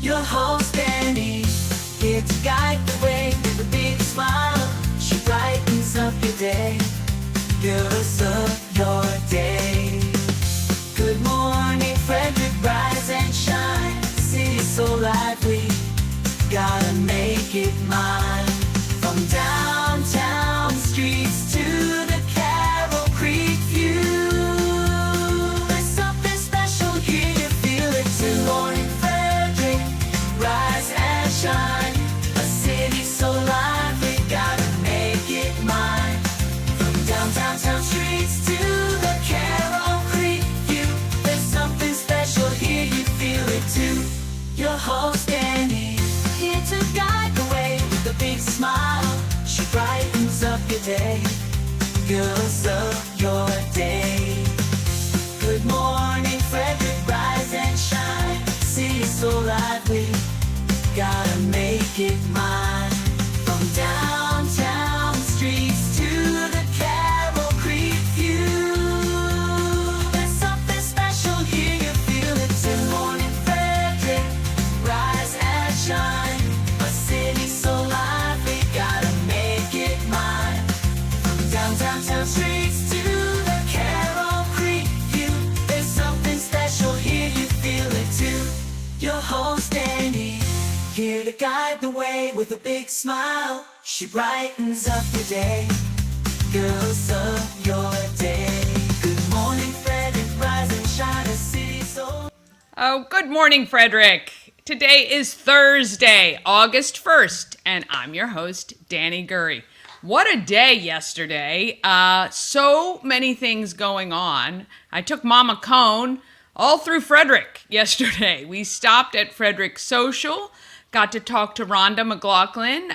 Your host Dani, here to guide the way with a big smile. She brightens up your day, girls of your day. Good morning Frederick, rise and shine. City's so lively, gotta make it mine. From downtown streets to the Carroll Creek view, there's something special here, you feel it too. Good morning Frederick, rise and shine. A city so lively, gotta make it mine. From downtown streets to the Carroll Creek view, there's something special here, you feel it too. Your host Dani, here to guide the way with a big smile. She brightens up your day, girls of your day. Good morning Frederick, rise and shine. City's so lively, gotta make it mine. From downtown streets to the Carroll Creek view, there's something special here, you feel it too. Good morning Frederick, rise and shine. A city so lively, gotta make it mine. From downtown streets to the Carroll Creek view, there's something special here, you feel it too. Your host Dani, here to guide the way with a big smile. She brightens up your day, girls of your day. Good morning Frederick, rise and shine. A city so... Oh, good morning, Frederick. Today is Thursday, August 1st, and I'm your host, Dani Gailliard. What a day yesterday. So many things going on. I took Mama Cone all through Frederick yesterday. We stopped at Frederick Social, got to talk to Rhonda McLaughlin,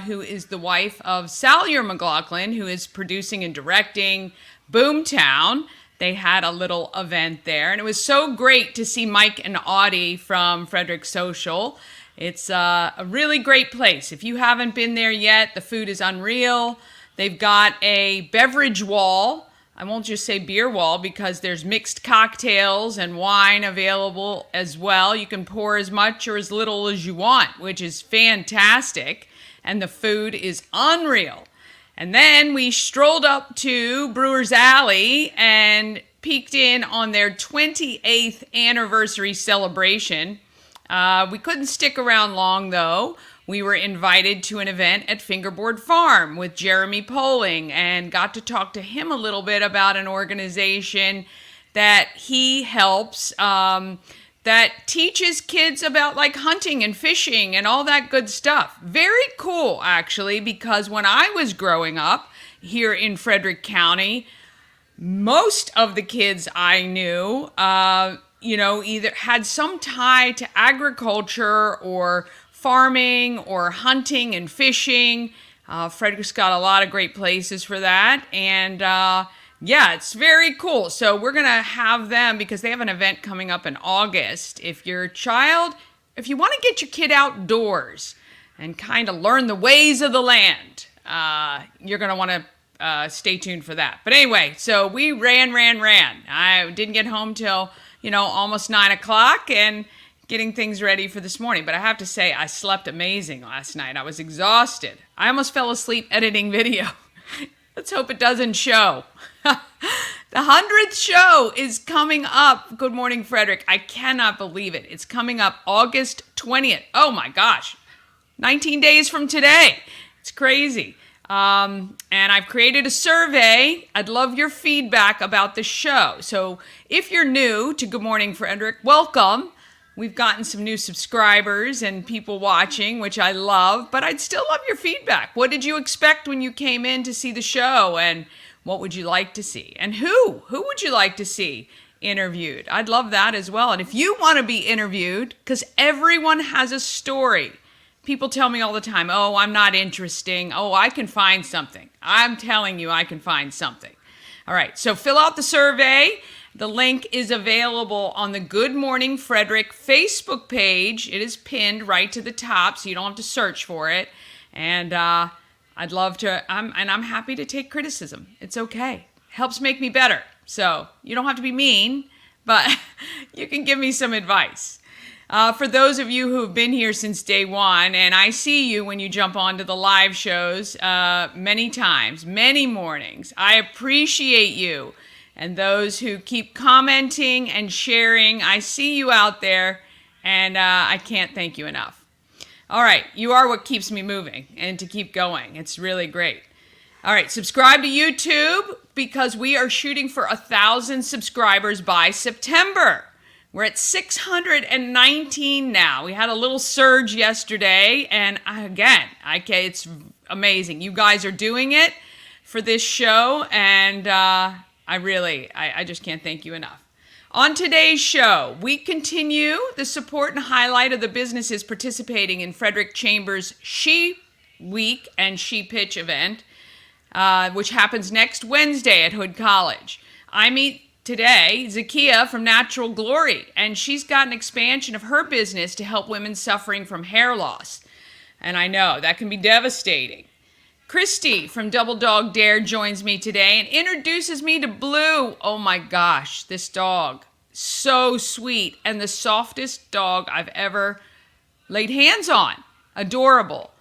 who is the wife of Salyer McLaughlin, who is producing and directing Boomtown. They had a little event there, and it was so great to see Mike and Audie from Frederick Social. It's a really great place. If you haven't been there yet, the food is unreal. They've got a beverage wall. I won't just say beer wall because there's mixed cocktails and wine available as well. You can pour as much or as little as you want, which is fantastic. And the food is unreal. And then we strolled up to Brewer's Alley and peeked in on their 28th anniversary celebration. We couldn't stick around long, though. We were invited to an event at Fingerboard Farm with Jeremy Poling and got to talk to him a little bit about an organization that he helps that teaches kids about like hunting and fishing and all that good stuff. Very cool, actually, because when I was growing up here in Frederick County, most of the kids I knew, either had some tie to agriculture or farming or hunting and fishing. Frederick's got a lot of great places for that. And it's very cool. So we're going to have them because they have an event coming up in August. If you want to get your kid outdoors and kind of learn the ways of the land, you're going to want to stay tuned for that. But anyway, so we ran. I didn't get home till, almost 9 o'clock and getting things ready for this morning. But I have to say, I slept amazing last night. I was exhausted. I almost fell asleep editing video. Let's hope it doesn't show. The 100th show is coming up. Good morning, Frederick. I cannot believe it. It's coming up August 20th. Oh my gosh. 19 days from today. It's crazy. And I've created a survey. I'd love your feedback about the show. So if you're new to Good Morning Frederick, welcome. We've gotten some new subscribers and people watching, which I love, but I'd still love your feedback. What did you expect when you came in to see the show, and what would you like to see? And who would you like to see interviewed? I'd love that as well. And if you want to be interviewed, because everyone has a story. People tell me all the time, oh, I'm not interesting. Oh, I can find something. I'm telling you, I can find something. All right, so fill out the survey. The link is available on the Good Morning Frederick Facebook page. It is pinned right to the top, so you don't have to search for it. And I'd love to, I'm happy to take criticism. It's okay. Helps make me better. So you don't have to be mean, but you can give me some advice. For those of you who have been here since day one, and I see you when you jump onto the live shows many times, many mornings, I appreciate you. And those who keep commenting and sharing, I see you out there, and I can't thank you enough. All right, you are what keeps me moving and to keep going. It's really great. All right, subscribe to YouTube because we are shooting for 1,000 subscribers by September. We're at 619 now. We had a little surge yesterday, and again, it's amazing. You guys are doing it for this show, and I just can't thank you enough. On today's show, we continue the support and highlight of the businesses participating in Frederick Chambers' She Week and She Pitch event, which happens next Wednesday at Hood College. I meet today Zakia from Natural Glory, and she's got an expansion of her business to help women suffering from hair loss. And I know that can be devastating. Christy from Double Dog Dare joins me today and introduces me to Blue. Oh my gosh, this dog. So sweet and the softest dog I've ever laid hands on. Adorable.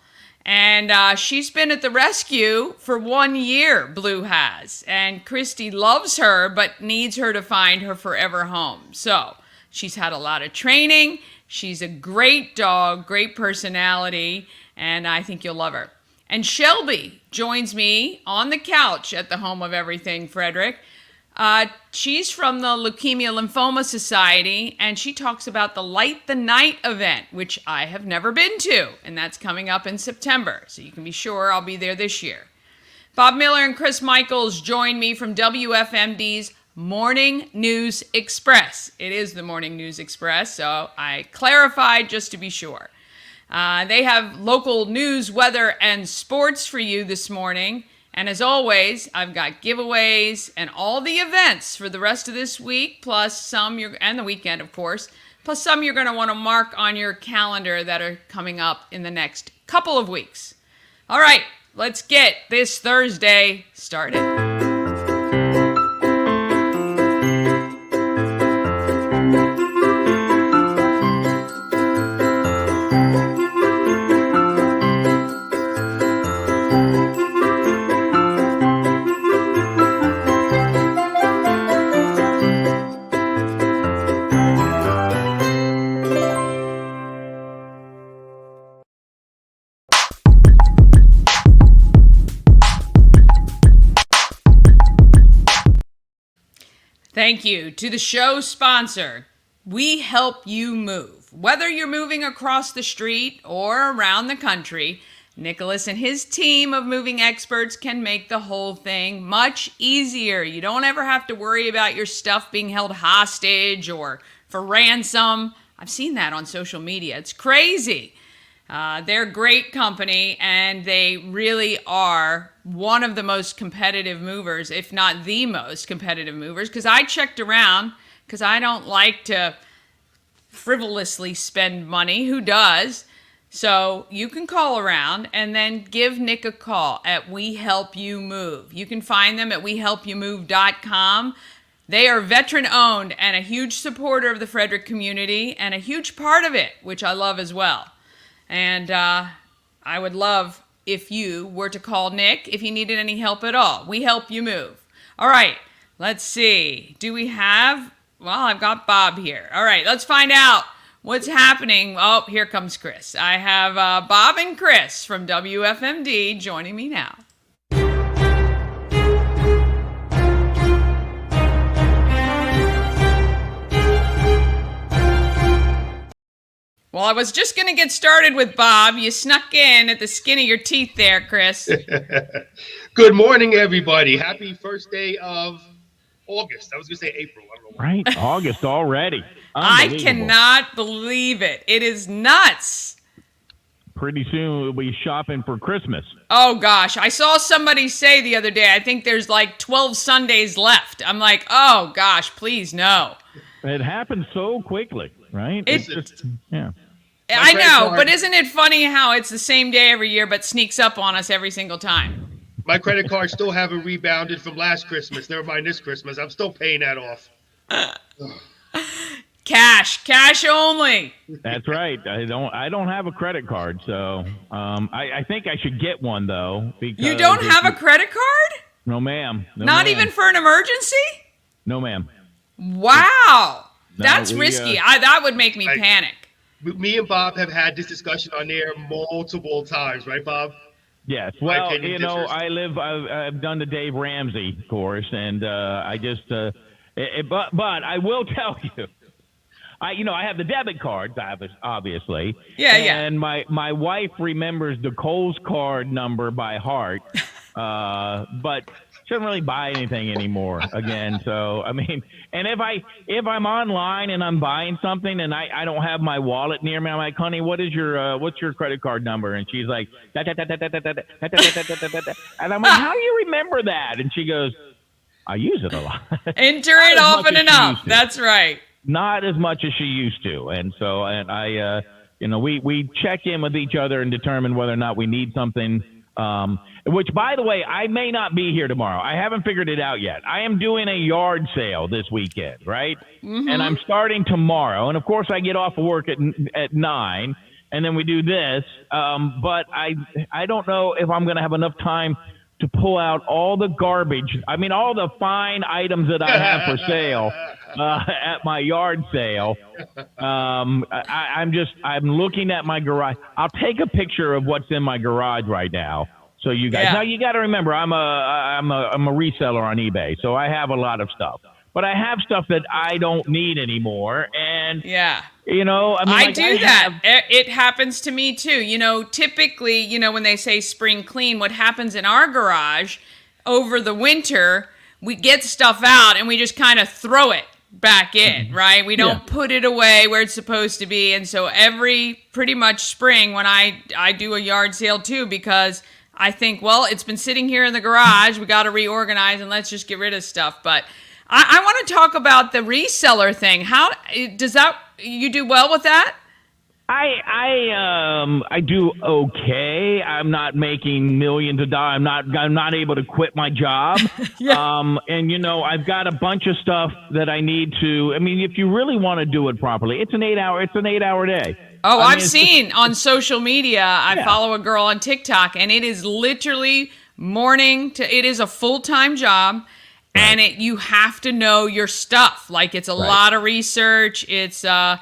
And she's been at the rescue for 1 year, Blue has. And Christy loves her, but needs her to find her forever home. So she's had a lot of training. She's a great dog, great personality, and I think you'll love her. And Shelby joins me on the couch at the Home of Everything Frederick. She's from the Leukemia Lymphoma Society, and she talks about the Light the Night event, which I have never been to, and that's coming up in September, so you can be sure I'll be there this year. Bob Miller and Chris Michaels join me from WFMD's Morning News Express. It is the Morning News Express, so I clarified just to be sure. They have local news, weather, and sports for you this morning. And as always, I've got giveaways and all the events for the rest of this week, plus some, and the weekend, of course, plus some you're going to want to mark on your calendar that are coming up in the next couple of weeks. All right, let's get this Thursday started. Thank you to the show sponsor. We help you move. Whether you're moving across the street or around the country, Nicholas and his team of moving experts can make the whole thing much easier. You don't ever have to worry about your stuff being held hostage or for ransom. I've seen that on social media. It's crazy. They're a great company, and they really are one of the most competitive movers, if not the most competitive movers, because I checked around, because I don't like to frivolously spend money. Who does? So you can call around and then give Nick a call at We Help You Move. You can find them at wehelpyoumove.com. They are veteran-owned and a huge supporter of the Frederick community and a huge part of it, which I love as well. And I would love if you were to call Nick if you needed any help at all. We help you move. All right, let's see. Do we have... Well, I've got Bob here. All right, let's find out what's happening. Oh, here comes Chris. I have Bob and Chris from WFMD joining me now. Well, I was just going to get started with Bob. You snuck in at the skin of your teeth there, Chris. Good morning, everybody. Happy first day of August. I was going to say April. I don't know why. Right, August already. I cannot believe it. It is nuts. Pretty soon we'll be shopping for Christmas. Oh, gosh. I saw somebody say the other day, I think there's like 12 Sundays left. I'm like, oh, gosh, please, no. It happens so quickly, right? It's just, yeah. I know, but isn't it funny how it's the same day every year but sneaks up on us every single time? My credit card still haven't rebounded from last Christmas. Never mind this Christmas. I'm still paying that off. cash only. That's right. I don't have a credit card, so I think I should get one though. Because You don't have a credit card? No, ma'am. No, Not ma'am. even for an emergency? No, ma'am. Wow. No, That's risky. That would make me panic. Me and Bob have had this discussion on there multiple times, right, Bob? Yes. My Well, opinion differs. I've done the Dave Ramsey course, and I just, but I will tell you, I have the debit cards, obviously. Yeah. And my wife remembers the Kohl's card number by heart, but she doesn't really buy anything anymore again. So, I mean, and if I'm online and I'm buying something and I don't have my wallet near me, I'm like, honey, what's your credit card number? And she's like, and I'm like, how do you remember that? And she goes, I use it a lot. Enter it often enough. That's right. Not as much as she used to. And so, we check in with each other and determine whether or not we need something. Which, by the way, I may not be here tomorrow. I haven't figured it out yet. I am doing a yard sale this weekend, right? Mm-hmm. And I'm starting tomorrow. And, of course, I get off of work at 9, and then we do this. But I don't know if I'm going to have enough time to pull out all the garbage. I mean, all the fine items that I have for sale at my yard sale. I'm looking at my garage. I'll take a picture of what's in my garage right now. So you guys, now you got to remember, I'm a reseller on eBay, so I have a lot of stuff. But I have stuff that I don't need anymore, and I do that. It happens to me too. Typically, when they say spring clean, what happens in our garage over the winter, we get stuff out and we just kind of throw it back in, right? We don't put it away where it's supposed to be, and so every pretty much spring when I do a yard sale too, because I think, well, it's been sitting here in the garage. We got to reorganize and let's just get rid of stuff. But I want to talk about the reseller thing. How does that? You do well with that? I do okay. I'm not making millions of dollars. I'm not able to quit my job. And I've got a bunch of stuff that I need to. I mean, if you really want to do it properly, it's an 8-hour day. Oh, I've seen on social media. I follow a girl on TikTok, and it is literally it is a full-time job, and you have to know your stuff. Like, it's a lot of research. It's, I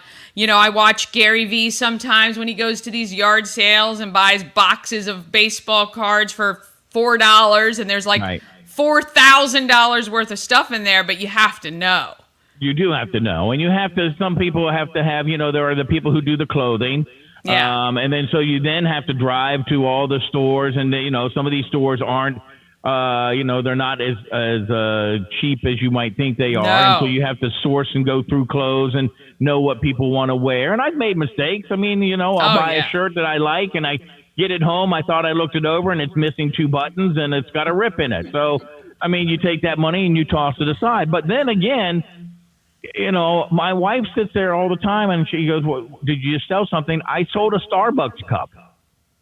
watch Gary Vee sometimes when he goes to these yard sales and buys boxes of baseball cards for $4, and there's like $4,000 worth of stuff in there, but you have to know. You do have to know, and some people have to have, there are the people who do the clothing. And then, so you then have to drive to all the stores, and some of these stores aren't, they're not as cheap as you might think they are. No. And so you have to source and go through clothes and know what people want to wear. And I've made mistakes. I mean, I'll buy a shirt that I like, and I get it home. I thought I looked it over, and it's missing 2 buttons, and it's got a rip in it. So, I mean, you take that money and you toss it aside. But then again, my wife sits there all the time and she goes, well, did you just sell something? I sold a Starbucks cup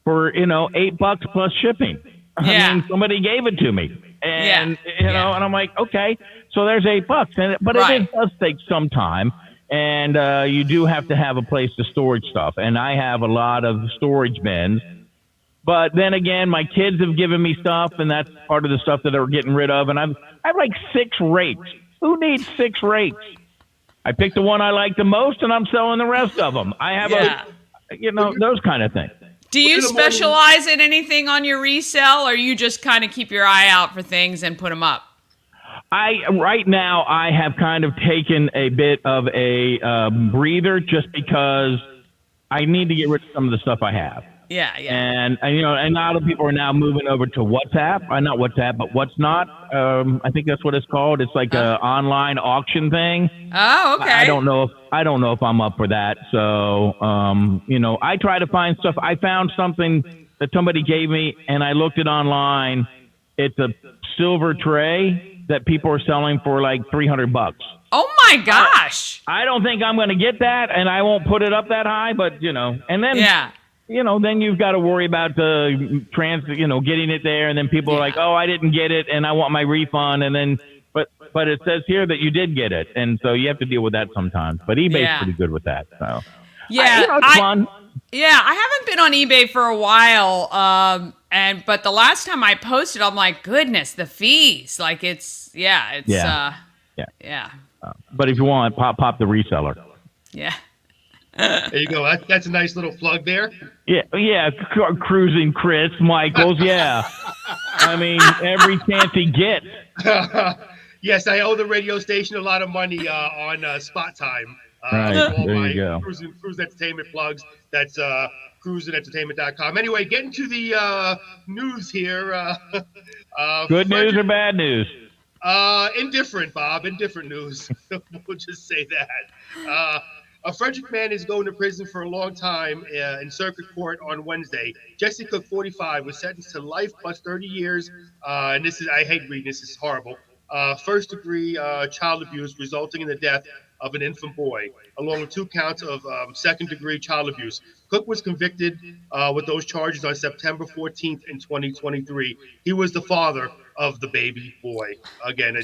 for, $8 plus shipping. I mean, somebody gave it to me. And, and I'm like, okay, so there's $8. But it does take some time. And you do have to have a place to store stuff. And I have a lot of storage bins. But then again, my kids have given me stuff, and that's part of the stuff that they're getting rid of. And I have like 6 rakes. Who needs 6 rakes? I picked the one I like the most, and I'm selling the rest of them. I have those kind of things. Do you specialize in anything on your resale, or you just kind of keep your eye out for things and put them up? Right now, I have kind of taken a bit of a breather just because I need to get rid of some of the stuff I have. Yeah. And a lot of people are now moving over to WhatsApp. Not WhatsApp, but What's Not. I think that's what it's called. It's like a online auction thing. Oh, okay. I don't know if I'm up for that. So, I try to find stuff. I found something that somebody gave me, and I looked it online. It's a silver tray that people are selling for like $300. Oh my gosh! I don't think I'm going to get that, and I won't put it up that high. But and then then you've got to worry about the getting it there, and then people are like, oh, I didn't get it, and I want my refund, and then but it says here that you did get it, and so you have to deal with that sometimes. But eBay's pretty good with that. So it's fun. Yeah, I haven't been on eBay for a while, but the last time I posted, I'm like, goodness, the fees. Like yeah. But if you want, pop the reseller. Yeah. There you go. That's a nice little plug there. Yeah. Cruising Chris Michaels. Yeah. I mean, every chance he gets. Yes, I owe the radio station a lot of money on spot time. Right, all there my you go. Cruise Entertainment plugs. That's cruisingentertainment.com. Anyway, getting to the news here. Good news or bad news? Indifferent, Bob. Indifferent news. We'll just say that. A Frederick man is going to prison for a long time in circuit court on Wednesday. Jesse Cook, 45, was sentenced to life plus 30 years. And I hate reading this. It's horrible. First-degree child abuse resulting in the death of an infant boy, along with 2 counts of second-degree child abuse. Cook was convicted with those charges on September 14th in 2023. He was the father of the baby boy. Again,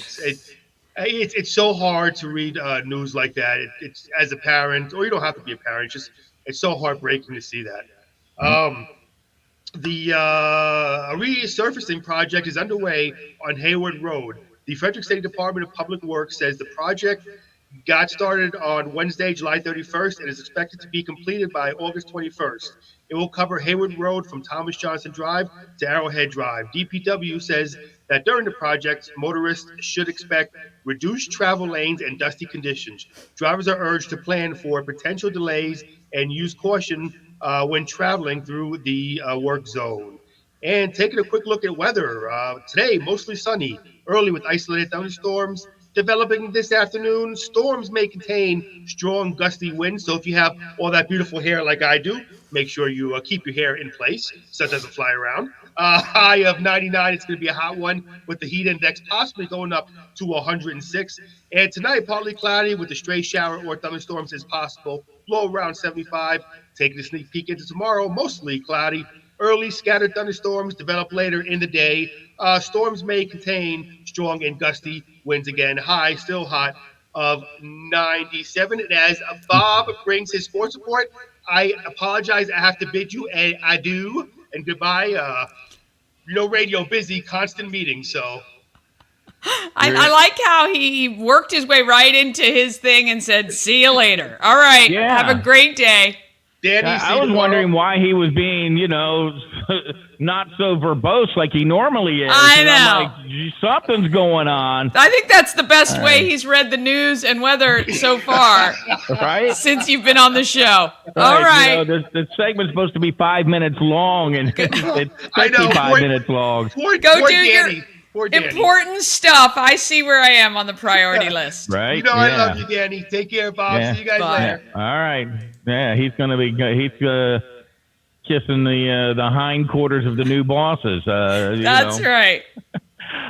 it's so hard to read news like that. It's as a parent, or you don't have to be a parent. It's so heartbreaking to see that. The resurfacing project is underway on Hayward Road. The Frederick City Department of Public Works says the project got started on Wednesday, July 31st, and is expected to be completed by August 21st. It will cover Hayward Road from Thomas Johnson Drive to Arrowhead Drive. DPW says that during the project, motorists should expect reduced travel lanes and dusty conditions. Drivers are urged to plan for potential delays and use caution when traveling through the work zone. And taking a quick look at weather. Today, mostly sunny, early with isolated thunderstorms. Developing this afternoon, storms may contain strong gusty winds. So if you have all that beautiful hair like I do, make sure you keep your hair in place so it doesn't fly around. High of 99. It's going to be a hot one with the heat index possibly going up to 106. And tonight, partly cloudy with a stray shower or thunderstorms is possible. Low around 75. Taking a sneak peek into tomorrow, mostly cloudy. Early scattered thunderstorms develop later in the day. Storms may contain strong and gusty winds again. High, still hot, of 97. And as Bob brings his sports report, I apologize. I have to bid you an adieu and goodbye. Radio busy, constant meetings. So I like how he worked his way right into his thing and said, "See you later." All right. Yeah. Have a great day. Danny, I was wondering why he was being, not so verbose like he normally is. I know. I'm like, something's going on. I think that's the best way he's read the news and weather so far. Right? Since you've been on the show. All right. The segment's supposed to be 5 minutes long, and it's 55 minutes long. Go do your important stuff. I see where I am on the priority list. Right? I love you, Danny. Take care, Bob. Yeah. See you guys later. All right. Yeah, he's kissing the hindquarters of the new bosses. That's right.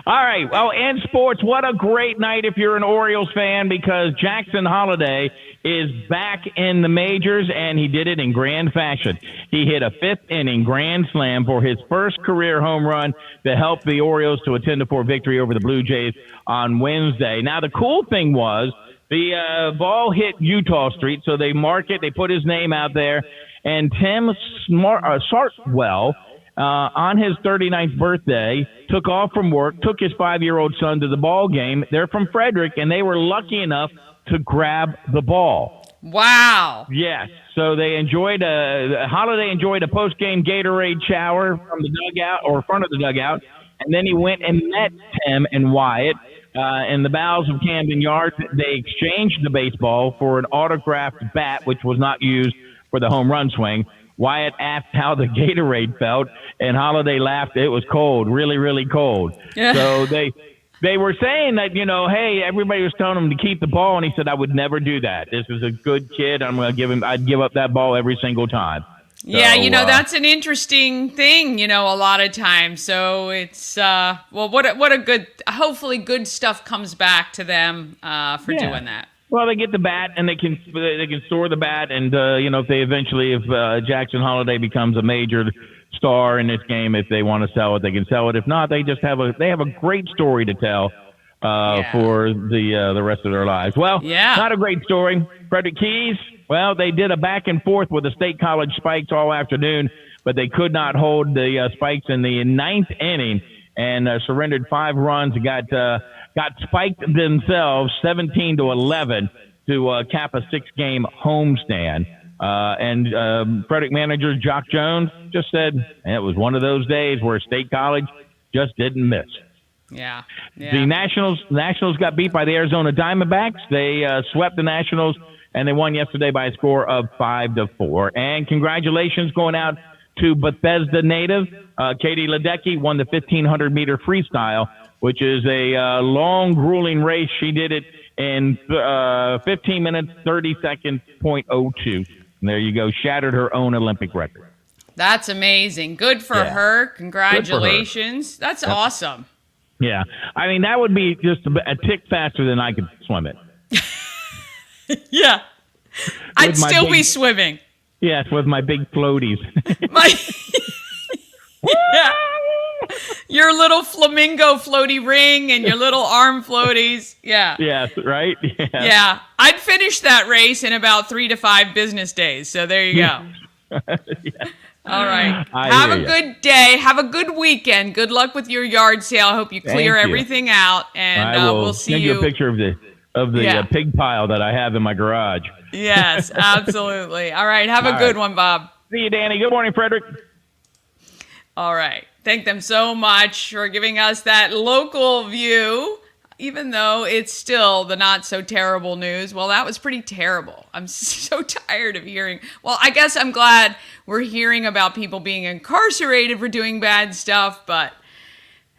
All right. Well, in sports, what a great night if you're an Orioles fan, because Jackson Holliday is back in the majors, and he did it in grand fashion. He hit a 5th-inning grand slam for his first career home run to help the Orioles to a 10-4 victory over the Blue Jays on Wednesday. Now, the cool thing was the ball hit Utah Street, so they mark it. They put his name out there, and Tim Sartwell, on his 39th birthday, took off from work, took his 5-year-old son to the ball game. They're from Frederick, and they were lucky enough to grab the ball. Wow. Yes. So they Holiday enjoyed a post-game Gatorade shower from the dugout or front of the dugout, and then he went and met Tim and Wyatt in the bowels of Camden Yards. They exchanged the baseball for an autographed bat, which was not used for the home run swing. Wyatt asked how the Gatorade felt, and Holiday laughed. It was cold, really, really cold. Yeah. So they were saying that, hey, everybody was telling him to keep the ball, and he said, I would never do that. This is a good kid. I'd give up that ball every single time. So, yeah, that's an interesting thing, a lot of times. So it's, hopefully good stuff comes back to them for doing that. Well, they get the bat, and they can store the bat, and if Jackson Holliday becomes a major star in this game, if they want to sell it, they can sell it. If not, they have a great story to tell for the rest of their lives. Well, not a great story. Frederick Keys, well, they did a back and forth with the State College Spikes all afternoon, but they could not hold the Spikes in the ninth inning and surrendered 5 runs. Got spiked themselves 17-11 to cap a 6-game homestand. And Frederick manager Jock Jones just said it was one of those days where State College just didn't miss. Yeah. The Nationals got beat by the Arizona Diamondbacks. They swept the Nationals, and they won yesterday by a score of 5-4. And congratulations going out to Bethesda native Katie Ledecky, won the 1,500-meter freestyle, which is a long, grueling race. She did it in 15 minutes, 30 seconds, .02. And there you go. Shattered her own Olympic record. That's amazing. Good for her. Congratulations. That's awesome. Yeah. I mean, that would be just a tick faster than I could swim it. Yeah. I'd still be swimming. Yes, with my big floaties. Yeah. Your little flamingo floaty ring and your little arm floaties. Yeah. Yes, right? Yes. Yeah. I'd finish that race in about 3 to 5 business days. So there you go. Yeah. All right. Have a good day. Have a good weekend. Good luck with your yard sale. I hope you clear everything out. And we'll see you. Send you a picture of the pig pile that I have in my garage. Yes, absolutely. All right. Have a good one, Bob. See you, Dani. Good morning, Frederick. All right. Thank them so much for giving us that local view, even though it's still the not so terrible news. Well, that was pretty terrible. I'm so tired of hearing. Well, I guess I'm glad we're hearing about people being incarcerated for doing bad stuff, but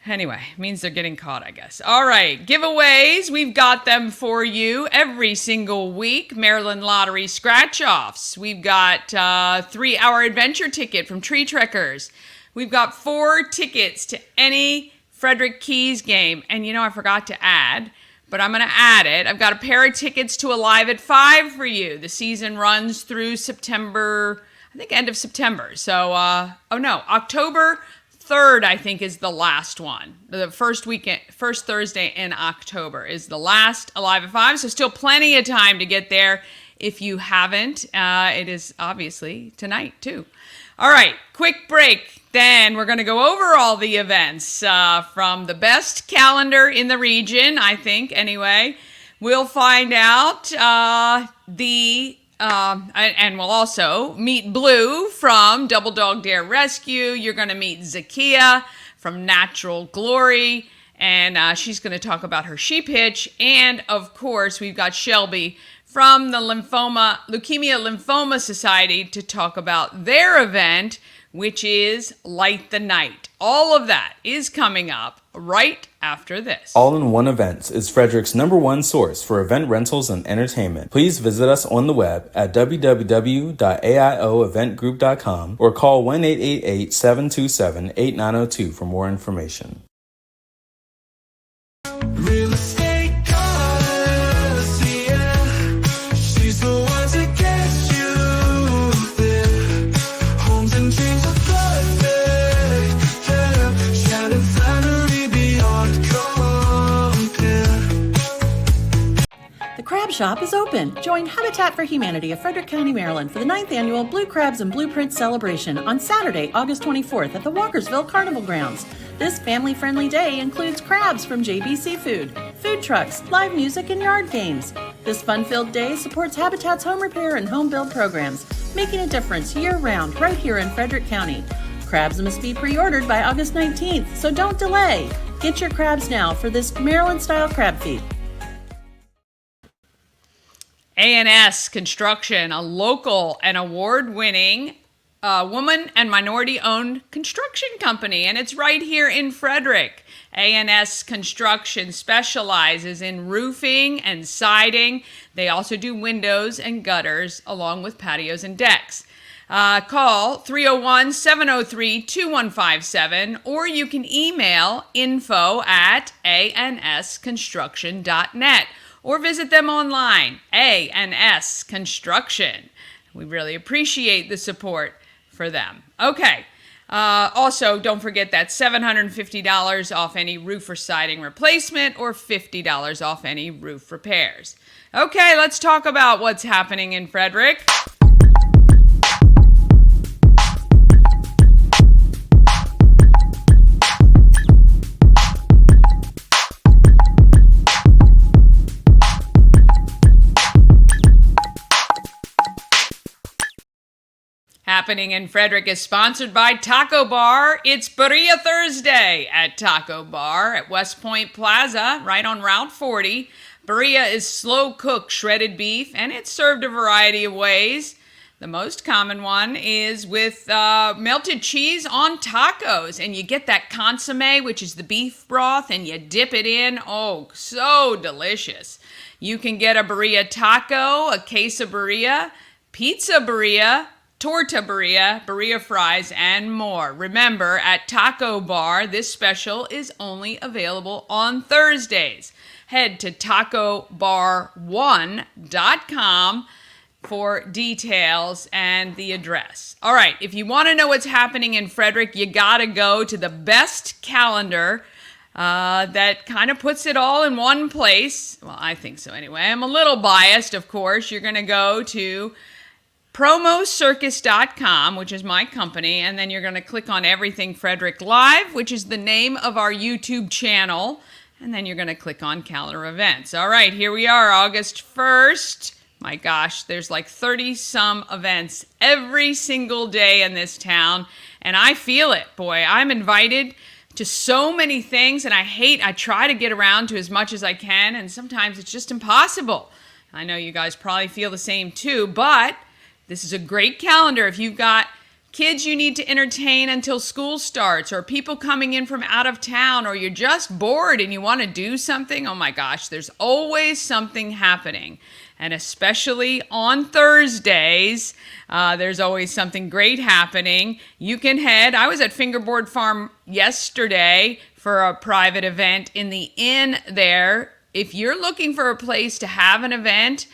anyway, it means they're getting caught, I guess. All right, giveaways. We've got them for you every single week. Maryland Lottery scratch-offs. We've got a 3-hour adventure ticket from Tree Trekkers. We've got 4 tickets to any Frederick Keys game. And, I forgot to add, but I'm going to add it. I've got a pair of tickets to Alive at 5 for you. The season runs through September, I think end of September. So, October 3rd, I think, is the last one. The first Thursday in October is the last Alive at 5. So still plenty of time to get there if you haven't. It is obviously tonight, too. All right, quick break. Then we're going to go over all the events from the best calendar in the region, I think, anyway. We'll find out and we'll also meet Blue from Double Dog Dare Rescue. You're going to meet Zakia from Natural Glory, and she's going to talk about her sheep hitch. And, of course, we've got Shelby from the Leukemia Lymphoma Society to talk about their event, which is Light the Night. All of that is coming up right after this. All in One Events is Frederick's #1 source for event rentals and entertainment. Please visit us on the web at www.aioeventgroup.com or call 1-888-727-8902 for more information. Real estate she's the one to get you there. Homes and dreams are perfect. Shannon Flannery beyond compare. The Crab Shop is open. Join Habitat for Humanity of Frederick County, Maryland for the 9th annual Blue Crabs and Blueprints celebration on Saturday, August 24th at the Walkersville Carnival Grounds. This family-friendly day includes crabs from JB Seafood, food trucks, live music, and yard games. This fun-filled day supports Habitat's home repair and home build programs, making a difference year-round right here in Frederick County. Crabs must be pre-ordered by August 19th, so don't delay. Get your crabs now for this Maryland-style crab feed. A&S Construction, a local and award-winning woman and minority-owned construction company, and it's right here in Frederick. A&S Construction specializes in roofing and siding. They also do windows and gutters, along with patios and decks. Call 301-703-2157, or you can email info@ansconstruction.net, or visit them online, A&S Construction. We really appreciate the support for them. Okay, Also, don't forget that $750 off any roof or siding replacement or $50 off any roof repairs. Okay, let's talk about what's happening in Frederick. Happening in Frederick is sponsored by Taco Bar. It's Birria Thursday at Taco Bar at West Point Plaza, right on Route 40. Birria is slow-cooked shredded beef, and it's served a variety of ways. The most common one is with melted cheese on tacos, and you get that consomme, which is the beef broth, and you dip it in. Oh, so delicious. You can get a birria taco, a quesabirria, pizza birria, torta birria, birria fries, and more. Remember, at Taco Bar, this special is only available on Thursdays. Head to tacobar1.com for details and the address. All right, if you want to know what's happening in Frederick, you got to go to the best calendar that kind of puts it all in one place. Well, I think so anyway. I'm a little biased, of course. You're going to go to promocircus.com, which is my company, and then you're going to click on Everything Frederick Live, which is the name of our YouTube channel, and then you're going to click on calendar events. All right, here we are, August 1st. My gosh, there's like 30-some events every single day in this town, and I feel it. Boy, I'm invited to so many things, and I try to get around to as much as I can, and sometimes it's just impossible. I know you guys probably feel the same too, but this is a great calendar. If you've got kids you need to entertain until school starts, or people coming in from out of town, or you're just bored and you want to do something, oh my gosh, there's always something happening. And especially on Thursdays, there's always something great happening. You can head. I was at Fingerboard Farm yesterday for a private event in the inn there. If you're looking for a place to have an event,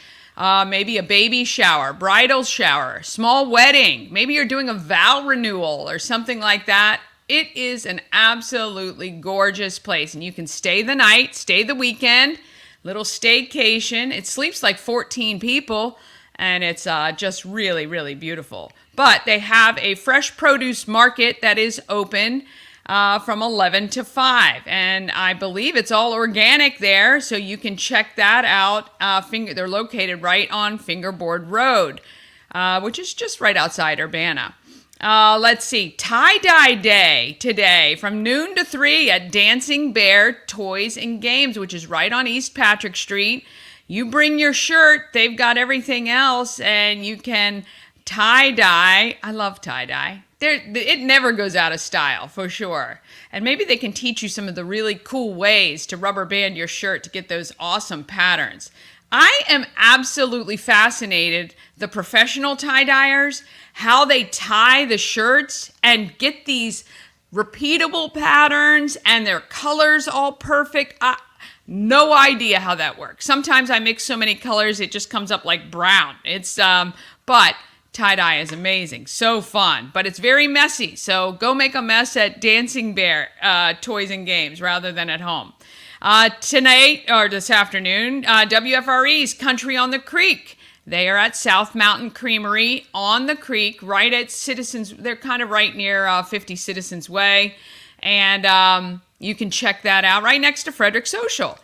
maybe a baby shower, bridal shower, small wedding. Maybe you're doing a vow renewal or something like that. It is an absolutely gorgeous place. And you can stay the night, stay the weekend, little staycation. It sleeps like 14 people, and it's just really, really beautiful. But they have a fresh produce market that is open from 11 to 5. And I believe it's all organic there, so you can check that out. They're located right on Fingerboard Road, which is just right outside Urbana. Let's see, Tie-Dye Day today from noon to 3 at Dancing Bear Toys and Games, which is right on East Patrick Street. You bring your shirt, they've got everything else, and you can tie-dye. I love tie-dye. It never goes out of style, for sure. And maybe they can teach you some of the really cool ways to rubber band your shirt to get those awesome patterns. I am absolutely fascinated, the professional tie-dyers, how they tie the shirts and get these repeatable patterns and their colors all perfect. No idea how that works. Sometimes I mix so many colors, it just comes up like brown. But tie-dye is amazing, so fun, but it's very messy. So go make a mess at Dancing Bear Toys and Games rather than at home. Tonight, or this afternoon, WFRE's Country on the Creek. They are at South Mountain Creamery on the creek, right at Citizens. They're kind of right near 50 Citizens Way. And you can check that out right next to Frederick Social.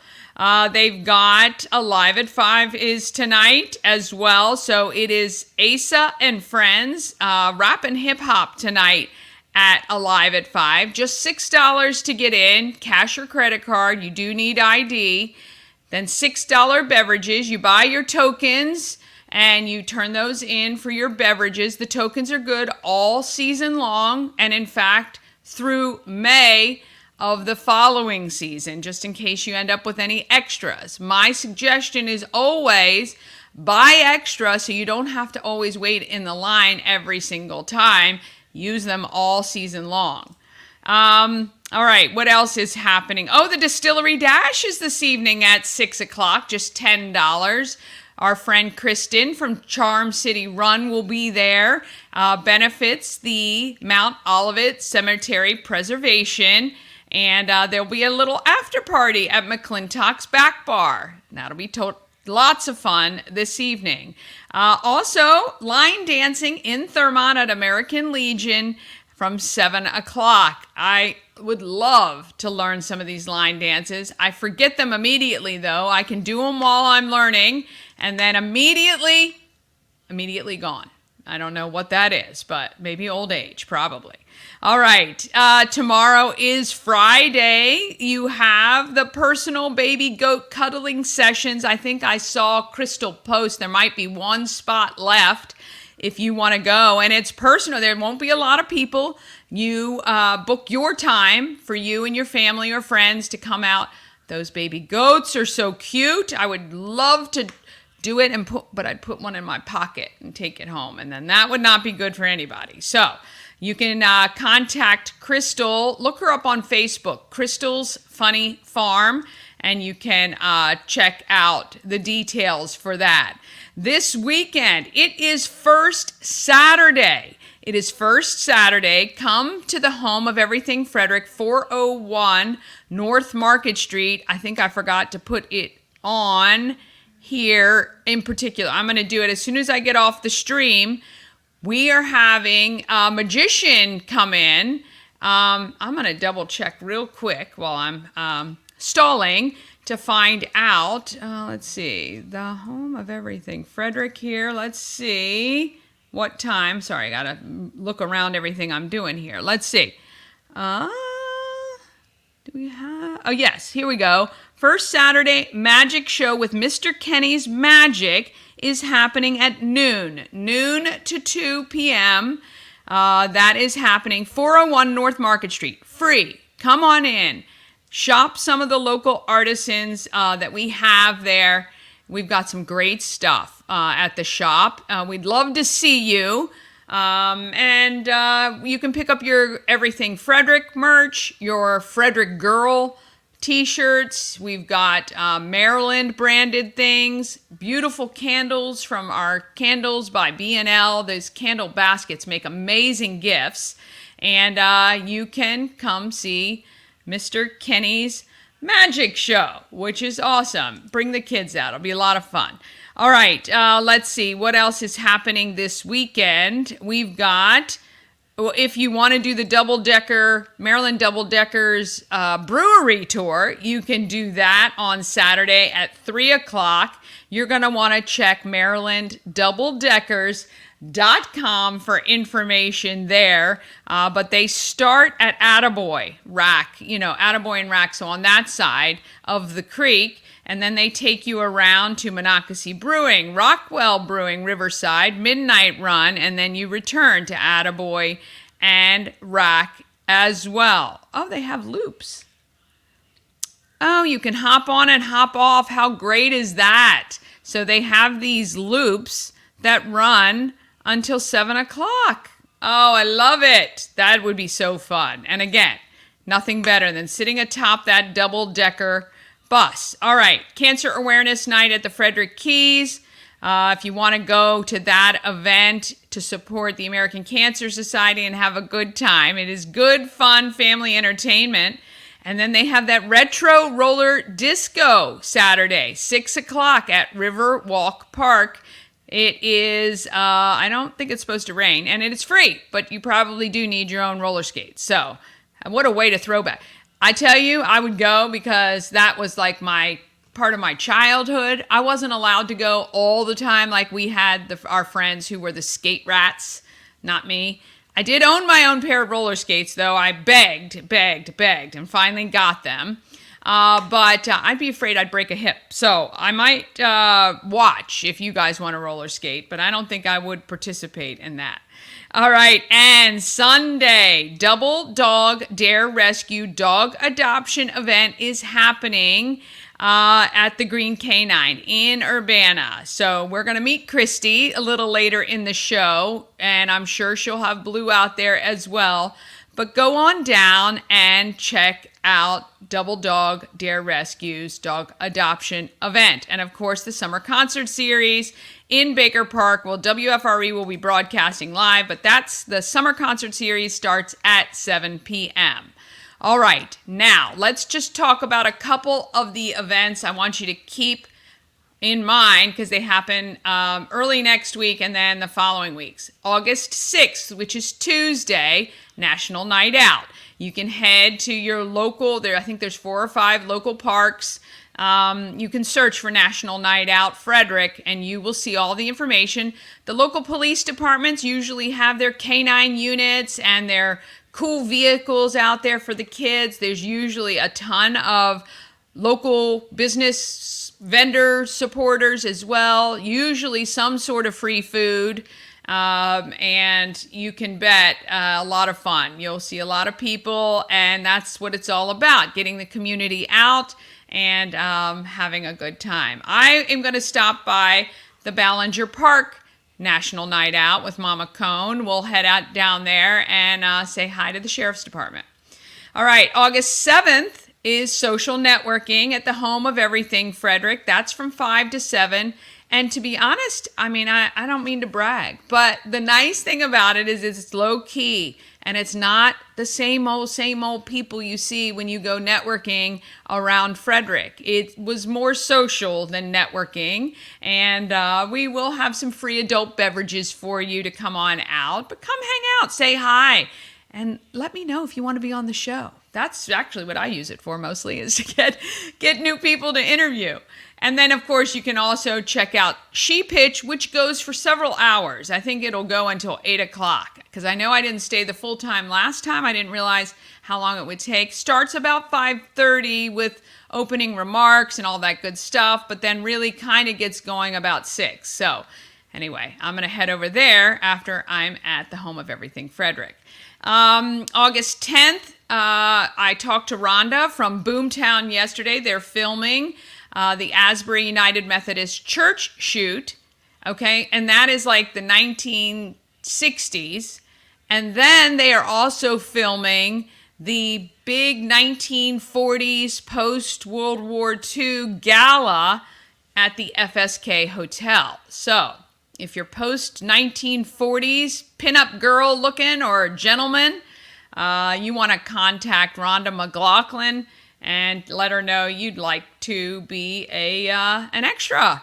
They've got Alive at 5 is tonight as well. So it is Asa and Friends, rap and hip hop tonight at Alive at 5. Just $6 to get in, cash or credit card. You do need ID. Then $6 beverages. You buy your tokens and you turn those in for your beverages. The tokens are good all season long. And in fact, through May of the following season, just in case you end up with any extras. My suggestion is always buy extra so you don't have to always wait in the line every single time. Use them all season long. All right, what else is happening? Oh, the Distillery Dash is this evening at 6 o'clock, just $10. Our friend Kristin from Charm City Run will be there. Benefits the Mount Olivet Cemetery Preservation. And there'll be a little after party at McClintock's Back Bar. That'll be lots of fun this evening. Also, line dancing in Thurmont at American Legion from 7 o'clock. I would love to learn some of these line dances. I forget them immediately, though. I can do them while I'm learning, and then immediately gone. I don't know what that is, but maybe old age, probably. All right, tomorrow is Friday. You have the personal baby goat cuddling sessions. I think I saw Crystal post. There might be one spot left if you want to go, and it's personal. There won't be a lot of people. You book your time for you and your family or friends to come out. Those baby goats are so cute. I would love to do it, but I'd put one in my pocket and take it home, and then that would not be good for anybody. So you can contact Crystal. Look her up on Facebook, Crystal's Funny Farm, and you can check out the details for that. This weekend, it is First Saturday. It is First Saturday. Come to the Home of Everything Frederick, 401 North Market Street. I think I forgot to put it on here in particular. I'm going to do it as soon as I get off the stream. We are having a magician come in. I'm going to double check real quick while I'm stalling to find out. Let's see. The Home of Everything Frederick here. Let's see what time. Sorry, I got to look around everything I'm doing here. Let's see. Do we have? Oh, yes. Here we go. First Saturday magic show with Mr. Kenny's Magic is happening at noon to 2 p.m. That is happening 401 North Market Street. Free. Come on in. Shop some of the local artisans that we have there. We've got some great stuff at the shop. We'd love to see you. And you can pick up your Everything Frederick merch, your Frederick Girl t-shirts. We've got Maryland branded things, beautiful candles from our Candles by B&L. Those candle baskets make amazing gifts. And you can come see Mr. Kenny's Magic Show, which is awesome. Bring the kids out. It'll be a lot of fun. All right, let's see. What else is happening this weekend? We've got, if you want to do the Maryland Double Deckers brewery tour, you can do that on Saturday at 3 o'clock. You're going to want to check MarylandDoubleDeckers.com for information there. But they start at Attaboy Rack, Attaboy and Rack, so on that side of the creek. And then they take you around to Monocacy Brewing, Rockwell Brewing, Riverside, Midnight Run, and then you return to Attaboy and Rack as well. Oh, they have loops. Oh, you can hop on and hop off. How great is that? So they have these loops that run until 7 o'clock. Oh, I love it. That would be so fun. And again, nothing better than sitting atop that double-decker bus. All right, Cancer Awareness Night at the Frederick Keys. If you want to go to that event to support the American Cancer Society and have a good time, it is good, fun family entertainment. And then they have that retro roller disco Saturday, 6 o'clock at Riverwalk Park. It is, I don't think it's supposed to rain, and it is free, but you probably do need your own roller skates. So what a way to throw back. I tell you, I would go because that was like part of my childhood. I wasn't allowed to go all the time like we had our friends who were the skate rats, not me. I did own my own pair of roller skates, though. I begged, and finally got them. But I'd be afraid I'd break a hip. So I might watch if you guys want to roller skate, but I don't think I would participate in that. All right, and Sunday, Double Dog Dare Rescue Dog Adoption event is happening at the Green Canine in Urbana. So we're going to meet Christy a little later in the show, and I'm sure she'll have Blue out there as well. But go on down and check out Double Dog Dare Rescue's dog adoption event. And of course, the summer concert series in Baker Park. Well, WFRE will be broadcasting live, but that's the summer concert series starts at 7 p.m. All right, now let's just talk about a couple of the events I want you to keep in mind because they happen early next week and then the following weeks. August 6th, which is Tuesday, National Night Out. You can head to your local, I think there's 4 or 5 local parks. You can search for National Night Out Frederick and you will see all the information. The local police departments usually have their canine units and their cool vehicles out there for the kids. There's usually a ton of local business vendor supporters as well, usually some sort of free food, and you can bet a lot of fun. You'll see a lot of people, and that's what it's all about, getting the community out and having a good time. I am going to stop by the Ballinger Park National Night Out with Mama Cone. We'll head out down there and say hi to the Sheriff's Department. All right, August 7th is social networking at the Home of Everything Frederick. That's from 5 to 7. And to be honest, I mean, I don't mean to brag, but the nice thing about it is it's low key and it's not the same old people you see when you go networking around Frederick. It was more social than networking, and we will have some free adult beverages for you to come on out, but come hang out, say hi, and let me know if you want to be on the show. That's actually what I use it for mostly, is to get new people to interview. And then, of course, you can also check out She Pitch, which goes for several hours. I think it'll go until 8 o'clock, because I know I didn't stay the full time last time. I didn't realize how long it would take. Starts about 5:30 with opening remarks and all that good stuff, but then really kind of gets going about 6. So anyway, I'm going to head over there after I'm at the Home of Everything Frederick. August 10th, I talked to Rhonda from Boomtown yesterday. They're filming the Asbury United Methodist Church shoot, okay? And that is like the 1960s. And then they are also filming the big 1940s post-World War II gala at the FSK Hotel. So if you're post-1940s pinup girl looking or gentleman, you want to contact Rhonda McLaughlin and let her know you'd like to be an extra.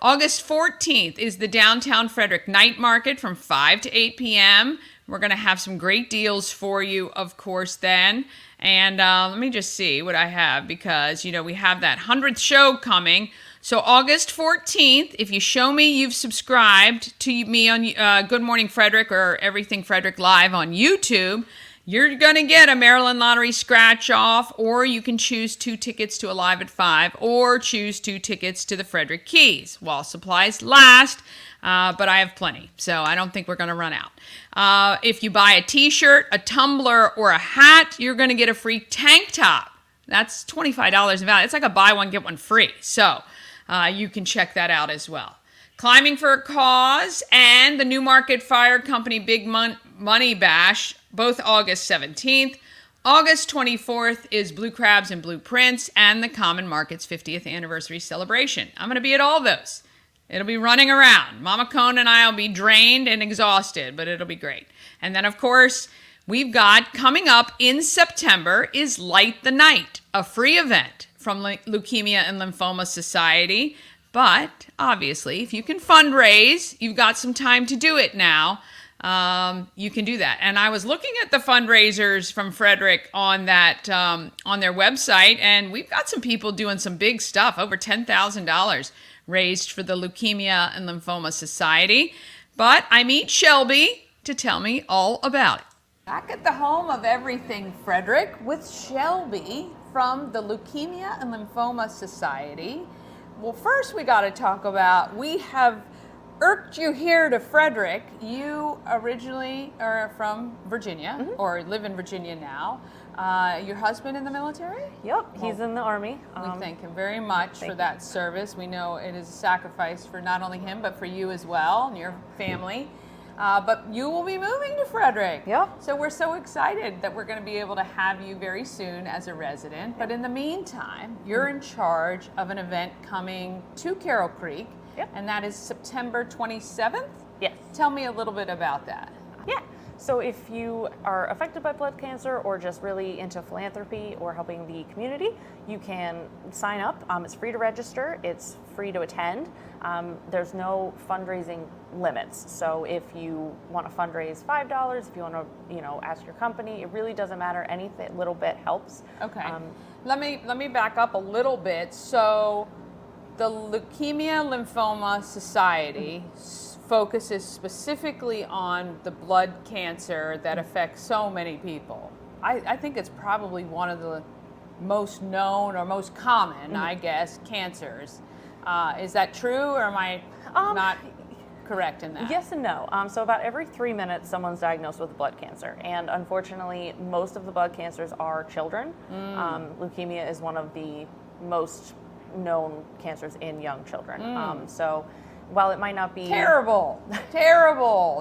August 14th is the Downtown Frederick Night Market from 5 to 8 p.m. We're going to have some great deals for you, of course, then. And let me just see what I have, because, you know, we have that 100th show coming. So August 14th, if you show me you've subscribed to me on Good Morning Frederick or Everything Frederick Live on YouTube, you're going to get a Maryland Lottery scratch off, or you can choose 2 tickets to Alive at 5, or choose 2 tickets to the Frederick Keys while supplies last, but I have plenty, so I don't think we're going to run out. If you buy a t-shirt, a tumbler, or a hat, you're going to get a free tank top. That's $25 in value. It's like a buy one, get one free, so you can check that out as well. Climbing for a Cause and the Newmarket Fire Company Big Money Bash, both August 17th. August 24th is Blue Crabs and Blue Prints and the Common Market's 50th anniversary celebration. I'm going to be at all those. It'll be running around. Mama Cone and I will be drained and exhausted, but it'll be great. And then, of course, we've got coming up in September is Light the Night, a free event from Leukemia and Lymphoma Society. But obviously, if you can fundraise, you've got some time to do it now. You can do that. And I was looking at the fundraisers from Frederick on that on their website, and we've got some people doing some big stuff, over $10,000 raised for the Leukemia and Lymphoma Society. But I meet Shelby to tell me all about it. Back at the Home of Everything Frederick with Shelby from the Leukemia and Lymphoma Society. Well, first we got to talk about, we have irked you here to Frederick. You originally are from Virginia, or live in Virginia now. Your husband in the military? Yep, he's in the Army. We thank him very much for that service. We know it is a sacrifice for not only him, but for you as well and your family. But you will be moving to Frederick. Yep. So we're so excited that we're going to be able to have you very soon as a resident. But in the meantime, you're in charge of an event coming to Carroll Creek, and that is September 27th? Yes. Tell me a little bit about that. Yeah. So if you are affected by blood cancer or just really into philanthropy or helping the community, you can sign up. It's free to register. It's free to attend. There's no fundraising limits. So if you want to fundraise $5, if you want to, ask your company, it really doesn't matter. Anything, little bit helps. Okay. Let me back up a little bit. So the Leukemia Lymphoma Society focuses specifically on the blood cancer that affects so many people. I think it's probably one of the most known or most common, I guess, cancers. Is that true, or am I not correct in that? Yes and no. So about every 3 minutes, someone's diagnosed with blood cancer. And unfortunately, most of the blood cancers are children. Leukemia is one of the most known cancers in young children. So while it might not be terrible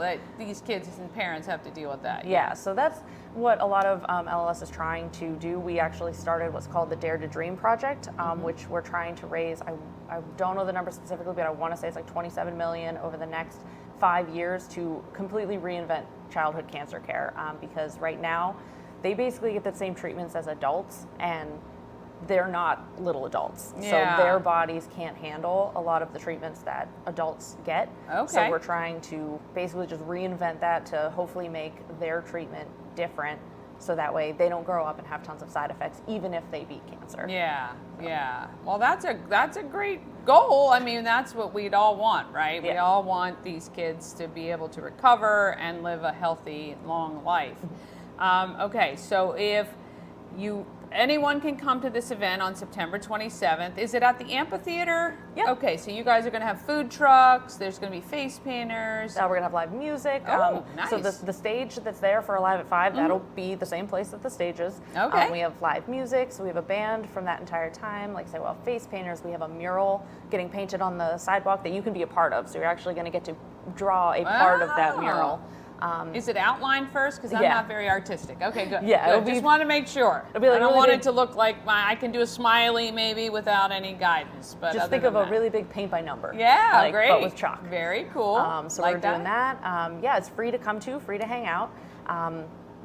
that these kids and parents have to deal with that. Yeah, so that's what a lot of LLS is trying to do. We actually started what's called the Dare to Dream project, which we're trying to raise. I don't know the number specifically, but I want to say it's like $27 million over the next 5 years to completely reinvent childhood cancer care. Because right now, they basically get the same treatments as adults, and they're not little adults. Yeah. So their bodies can't handle a lot of the treatments that adults get. Okay. So we're trying to basically just reinvent that to hopefully make their treatment different, so that way they don't grow up and have tons of side effects, even if they beat cancer. Yeah. Well, that's a great goal. I mean, that's what we'd all want, right? We all want these kids to be able to recover and live a healthy, long life. Okay, so if anyone can come to this event on September 27th. Is it at the amphitheater? Yeah. Okay, so you guys are going to have food trucks. There's going to be face painters. We're going to have live music. Oh, nice. So the stage that's there for Alive at 5, that'll be the same place that the stage is. Okay. We have live music, so we have a band from that entire time. Like I say, we'll have face painters. We have a mural getting painted on the sidewalk that you can be a part of. So you're actually going to get to draw a part of that mural. Is it outlined first? Because I'm not very artistic. Okay, good. Yeah, good. Just want to make sure. It'll be like I don't really want big, it to look like I can do a smiley maybe without any guidance. But just think of a really big paint by number. Yeah, great. But with chalk. Very cool. So like we're doing that. It's free to come to, free to hang out.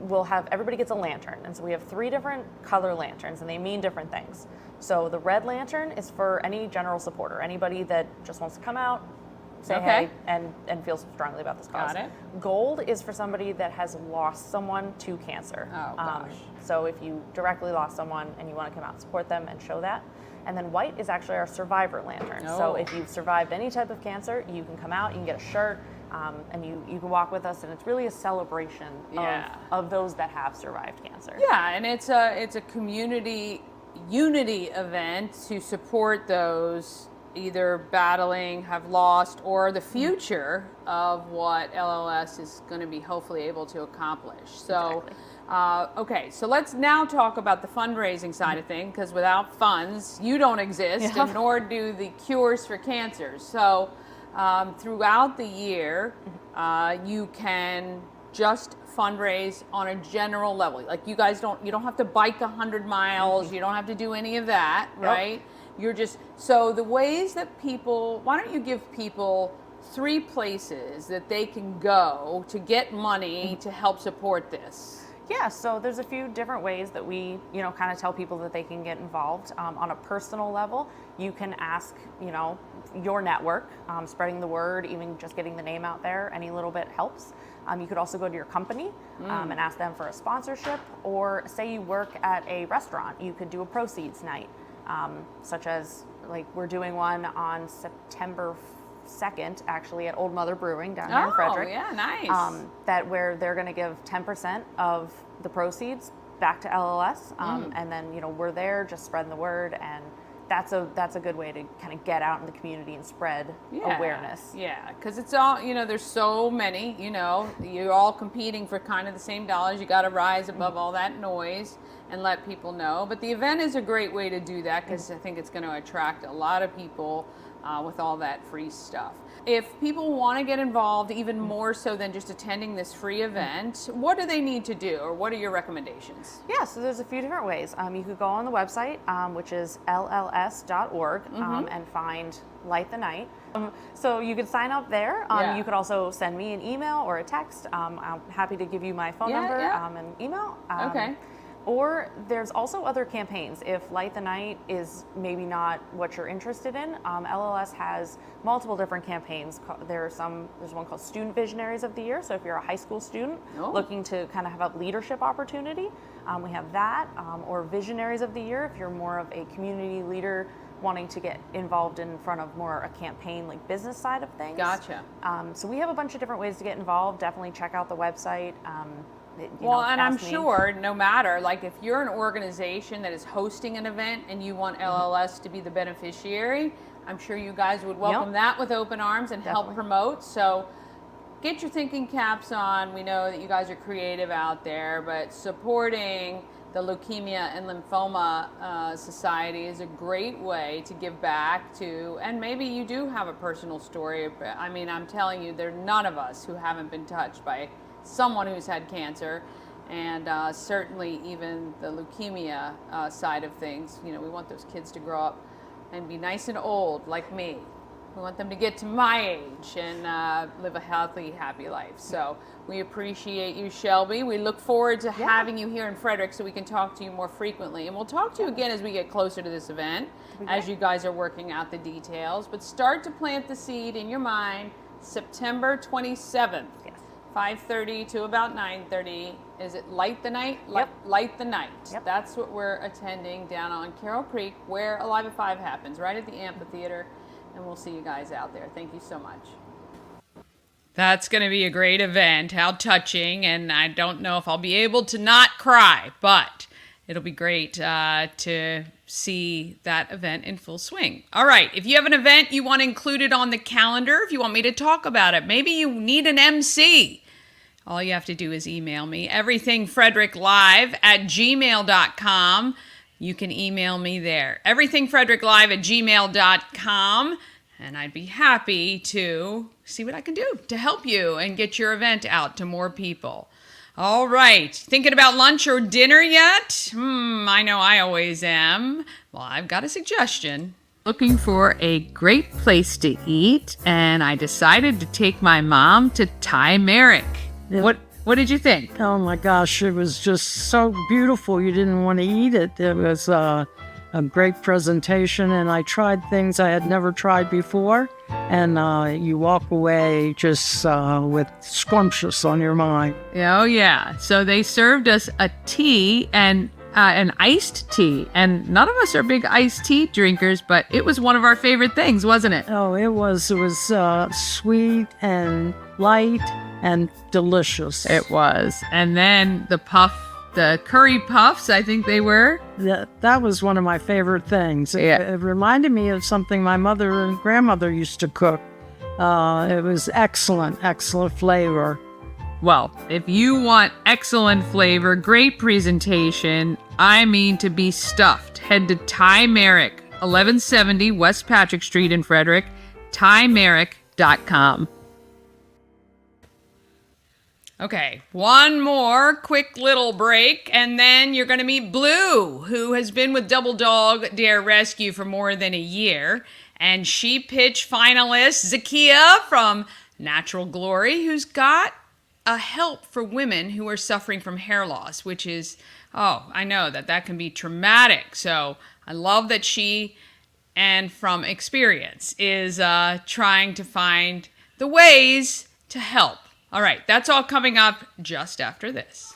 We'll have, everybody gets a lantern. And so we have 3 different color lanterns, and they mean different things. So the red lantern is for any general supporter, anybody that just wants to come out, say hey, and feels strongly about this cause. Got it. Gold is for somebody that has lost someone to cancer. Oh, gosh. So if you directly lost someone and you want to come out and support them and show that. And then white is actually our survivor lantern. Oh. So if you've survived any type of cancer, you can come out, you can get a shirt, and you can walk with us, and it's really a celebration of those that have survived cancer. Yeah, and it's a community unity event to support those either battling, have lost, or the future of what LLS is going to be hopefully able to accomplish. So, okay, so let's now talk about the fundraising side of things, because without funds, you don't exist, and nor do the cures for cancer. So, throughout the year, you can just fundraise on a general level. Like you don't have to bike 100 miles. You don't have to do any of that, right? You're just, so the ways that why don't you give people 3 places that they can go to get money to help support this? Yeah, so there's a few different ways that we, kind of tell people that they can get involved. On a personal level, you can ask, your network, spreading the word, even just getting the name out there, any little bit helps. You could also go to your company and ask them for a sponsorship, or say you work at a restaurant, you could do a proceeds night. Such as, like, we're doing one on September 2nd, actually, at Old Mother Brewing down here in Frederick. Oh, yeah, nice. Where they're going to give 10% of the proceeds back to LLS, and then, we're there just spreading the word, and that's a good way to kind of get out in the community and spread awareness. Yeah, because it's all, there's so many, you're all competing for kind of the same dollars. You got to rise above all that noise and let people know. But the event is a great way to do that, because I think it's going to attract a lot of people with all that free stuff. If people want to get involved even more so than just attending this free event, what do they need to do, or what are your recommendations? Yeah, so there's a few different ways. You could go on the website, which is lls.org, and find Light the Night. So you could sign up there. You could also send me an email or a text. I'm happy to give you my phone number and email. Okay. Or there's also other campaigns. If Light the Night is maybe not what you're interested in, LLS has multiple different campaigns. There's one called Student Visionaries of the Year. So if you're a high school student looking to kind of have a leadership opportunity, we have that. Or Visionaries of the Year if you're more of a community leader wanting to get involved in front of more a campaign like business side of things. Gotcha. So we have a bunch of different ways to get involved. Definitely check out the website. And I'm sure no matter, like if you're an organization that is hosting an event and you want LLS to be the beneficiary, I'm sure you guys would welcome that with open arms and help promote. So get your thinking caps on. We know that you guys are creative out there, but supporting the Leukemia and Lymphoma Society is a great way to give back to, and maybe you do have a personal story. I mean, I'm telling you, there are none of us who haven't been touched by someone who's had cancer, and certainly even the leukemia side of things. You know, we want those kids to grow up and be nice and old like me. We want them to get to my age and live a healthy, happy life. So we appreciate you, Shelby. We look forward to having you here in Frederick so we can talk to you more frequently. And we'll talk to you again as we get closer to this event, as you guys are working out the details. But start to plant the seed in your mind. September 27th. 5:30 to about 9:30. Is it Light the Night? Light the Night. Yep. That's what we're attending down on Carroll Creek, where Alive at 5 happens, right at the amphitheater. And we'll see you guys out there. Thank you so much. That's going to be a great event. How touching. And I don't know if I'll be able to not cry, but it'll be great to see that event in full swing. All right, if you have an event you want included on the calendar, if you want me to talk about it, maybe you need an MC, all you have to do is email me, everythingfredericklive@gmail.com. You can email me there, everythingfredericklive@gmail.com, and I'd be happy to see what I can do to help you and get your event out to more people. All right, thinking about lunch or dinner yet? I know I always am. Well, I've got a suggestion. Looking for a great place to eat, and I decided to take my mom to Thai Merrick. Yeah. What did you think? Oh my gosh, it was just so beautiful. You didn't want to eat it. It was a great presentation, and I tried things I had never tried before. And you walk away just with scrumptious on your mind. Oh, yeah. So they served us a tea and an iced tea. And none of us are big iced tea drinkers, but it was one of our favorite things, wasn't it? Oh, it was sweet and light and delicious. It was. And then the curry puffs, I think they were. That was one of my favorite things. It reminded me of something my mother and grandmother used to cook. It was excellent flavor. Well, if you want excellent flavor, great presentation, I mean to be stuffed, head to Thai Merrick, 1170 West Patrick Street in Frederick, thaimerrick.com. Okay, one more quick little break, and then you're going to meet Blue, who has been with Double Dog Dare Rescue for more than a year. And she pitched finalist Zakia from Natural Glory, who's got a help for women who are suffering from hair loss, which is, I know that can be traumatic. So I love that she, and from experience, is trying to find the ways to help. All right, that's all coming up just after this.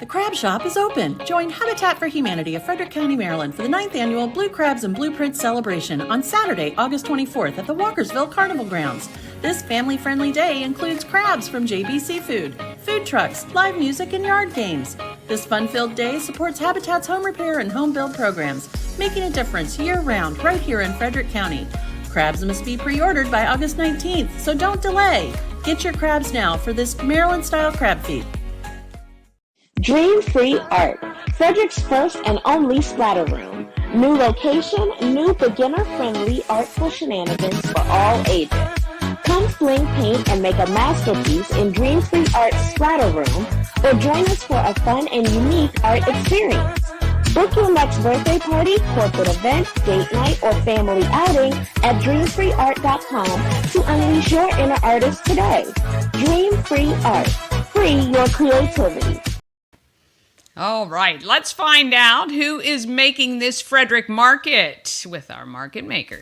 The Crab Shop is open. Join Habitat for Humanity of Frederick County, Maryland for the 9th annual Blue Crabs and Blueprints celebration on Saturday, August 24th at the Walkersville Carnival Grounds. This family-friendly day includes crabs from JB Seafood, food trucks, live music, and yard games. This fun-filled day supports Habitat's home repair and home build programs, making a difference year-round right here in Frederick County. Crabs must be pre-ordered by August 19th, so don't delay. Get your crabs now for this Maryland-style crab feed. Dream Free Art, Frederick's first and only splatter room. New location, new beginner-friendly artful shenanigans for all ages. Come fling paint and make a masterpiece in Dream Free Art's splatter room, or join us for a fun and unique art experience. Book your next birthday party, corporate event, date night, or family outing at dreamfreeart.com to unleash your inner artist today. Dream Free Art. Free your creativity. All right, let's find out who is making this Frederick market with our market makers.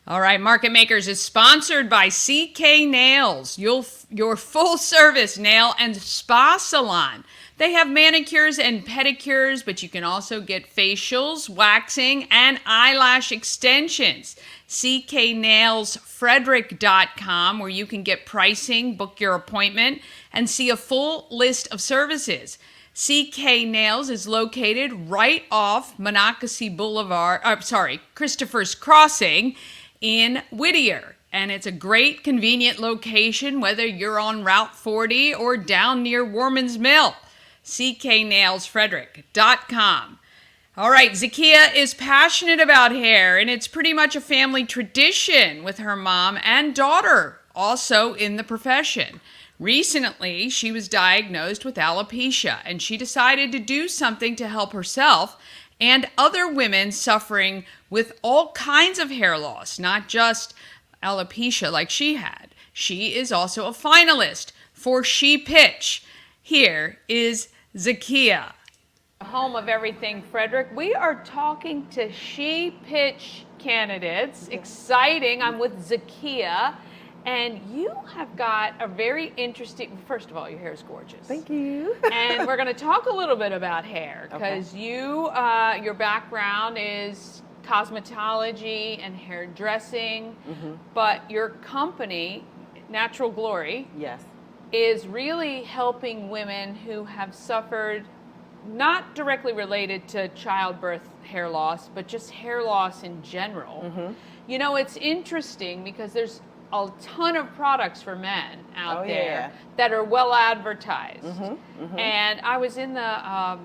All right, Market Makers is sponsored by CK Nails, your full-service nail and spa salon. They have manicures and pedicures, but you can also get facials, waxing, and eyelash extensions. CKNailsFrederick.com, where you can get pricing, book your appointment, and see a full list of services. CK Nails is located right off Christopher's Crossing in Whittier. And it's a great, convenient location, whether you're on Route 40 or down near Warman's Mill. CKNailsFrederick.com. All right, Zakia is passionate about hair, and it's pretty much a family tradition with her mom and daughter, also in the profession. Recently, she was diagnosed with alopecia, and she decided to do something to help herself and other women suffering with all kinds of hair loss, not just alopecia like she had. She is also a finalist for She Pitch. Here is Zakia. Home of Everything Frederick. We are talking to She Pitch candidates. Exciting. I'm with Zakia. And you have got a very interesting, first of all, your hair is gorgeous. Thank you. And we're going to talk a little bit about hair, because your background is cosmetology and hairdressing, but your company, Natural Glory, Yes. is really helping women who have suffered, not directly related to childbirth hair loss, but just hair loss in general. You know, it's interesting because there's a ton of products for men out there that are well advertised. And I was in the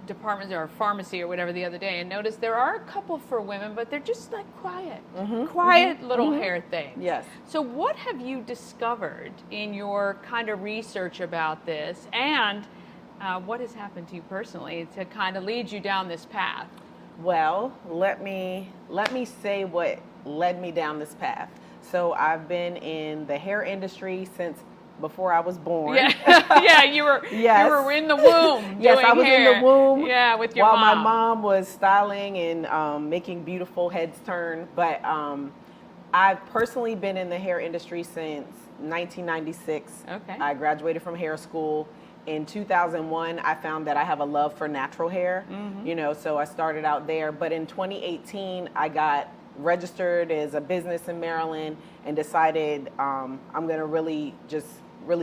department or pharmacy or whatever the other day and noticed there are a couple for women, but they're just like quiet little hair things. Yes. So what have you discovered in your kind of research about this, and what has happened to you personally to kind of lead you down this path? Well, let me say what led me down this path. So I've been in the hair industry since before I was born. Yeah, you were in the womb. Yes, I was hair. in the womb. Yeah, with your while mom. my mom was styling and making beautiful heads turn. But I've personally been in the hair industry since 1996. Okay. I graduated from hair school. In 2001, I found that I have a love for natural hair. You know, so I started out there. But in 2018, I got registered as a business in Maryland and decided I'm going to really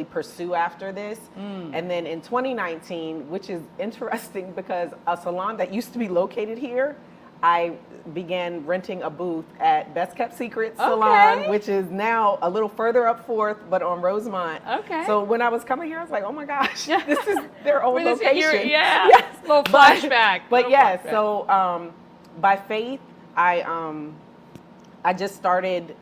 pursue after this. And then in 2019, which is interesting because a salon that used to be located here, I began renting a booth at Best Kept Secret Salon, which is now a little further up Fourth, but on Rosemont. So when I was coming here, I was like, oh my gosh, this is their old location. Yes. Little flashback. But yes, so by faith, I just started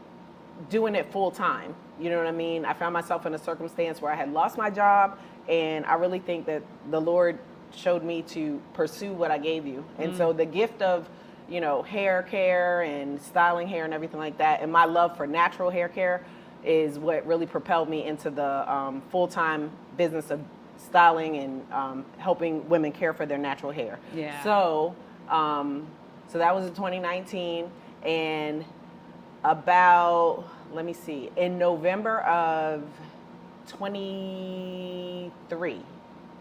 doing it full time. You know what I mean? I found myself in a circumstance where I had lost my job, and I really think that the Lord showed me to pursue what I gave you. And so the gift of, you know, hair care and styling hair and everything like that, and my love for natural hair care is what really propelled me into the full-time business of styling and helping women care for their natural hair. Yeah. So, so that was in 2019, and about, let me see, in November of 23,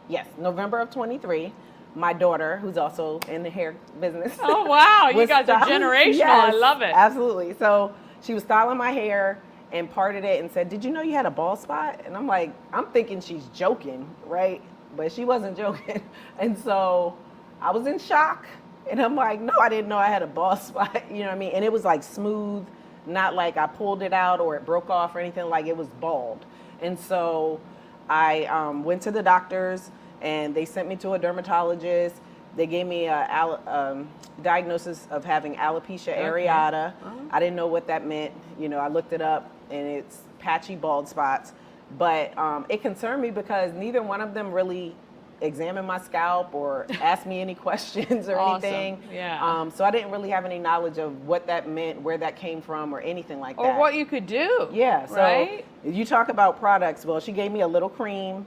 yes, November of 23, my daughter, who's also in the hair business. Oh, wow. You guys are generational. Yes, I love it. Absolutely. So she was styling my hair and parted it and said, "Did you know you had a bald spot?" And I'm like, I'm thinking she's joking, right? But she wasn't joking. And so I was in shock. And I'm like, no, I didn't know I had a bald spot. You know what I mean? And it was like smooth, not like I pulled it out or it broke off or anything, like it was bald. And so I went to the doctors and they sent me to a dermatologist. They gave me a diagnosis of having alopecia areata. I didn't know what that meant. You know, I looked it up and it's patchy bald spots. But it concerned me because neither one of them really examine my scalp or ask me any questions or anything. Yeah. So I didn't really have any knowledge of what that meant, where that came from, or anything like that. Or what you could do. Yeah. So right? you talk about products. Well, she gave me a little cream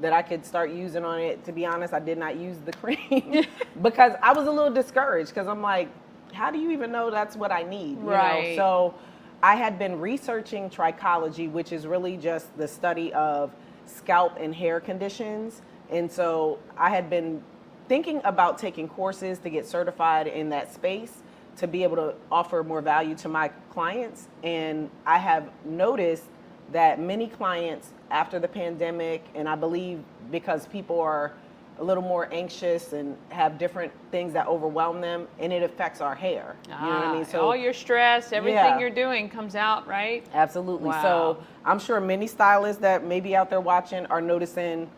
that I could start using on it. To be honest, I did not use the cream because I was a little discouraged because I'm like, how do you even know that's what I need? Right. You know? So I had been researching trichology, which is really just the study of scalp and hair conditions. And so I had been thinking about taking courses to get certified in that space to be able to offer more value to my clients. And I have noticed that many clients after the pandemic, and I believe because people are a little more anxious and have different things that overwhelm them, and it affects our hair. You know what I mean? So all your stress, everything you're doing comes out, right? Absolutely. Wow. So I'm sure many stylists that may be out there watching are noticing,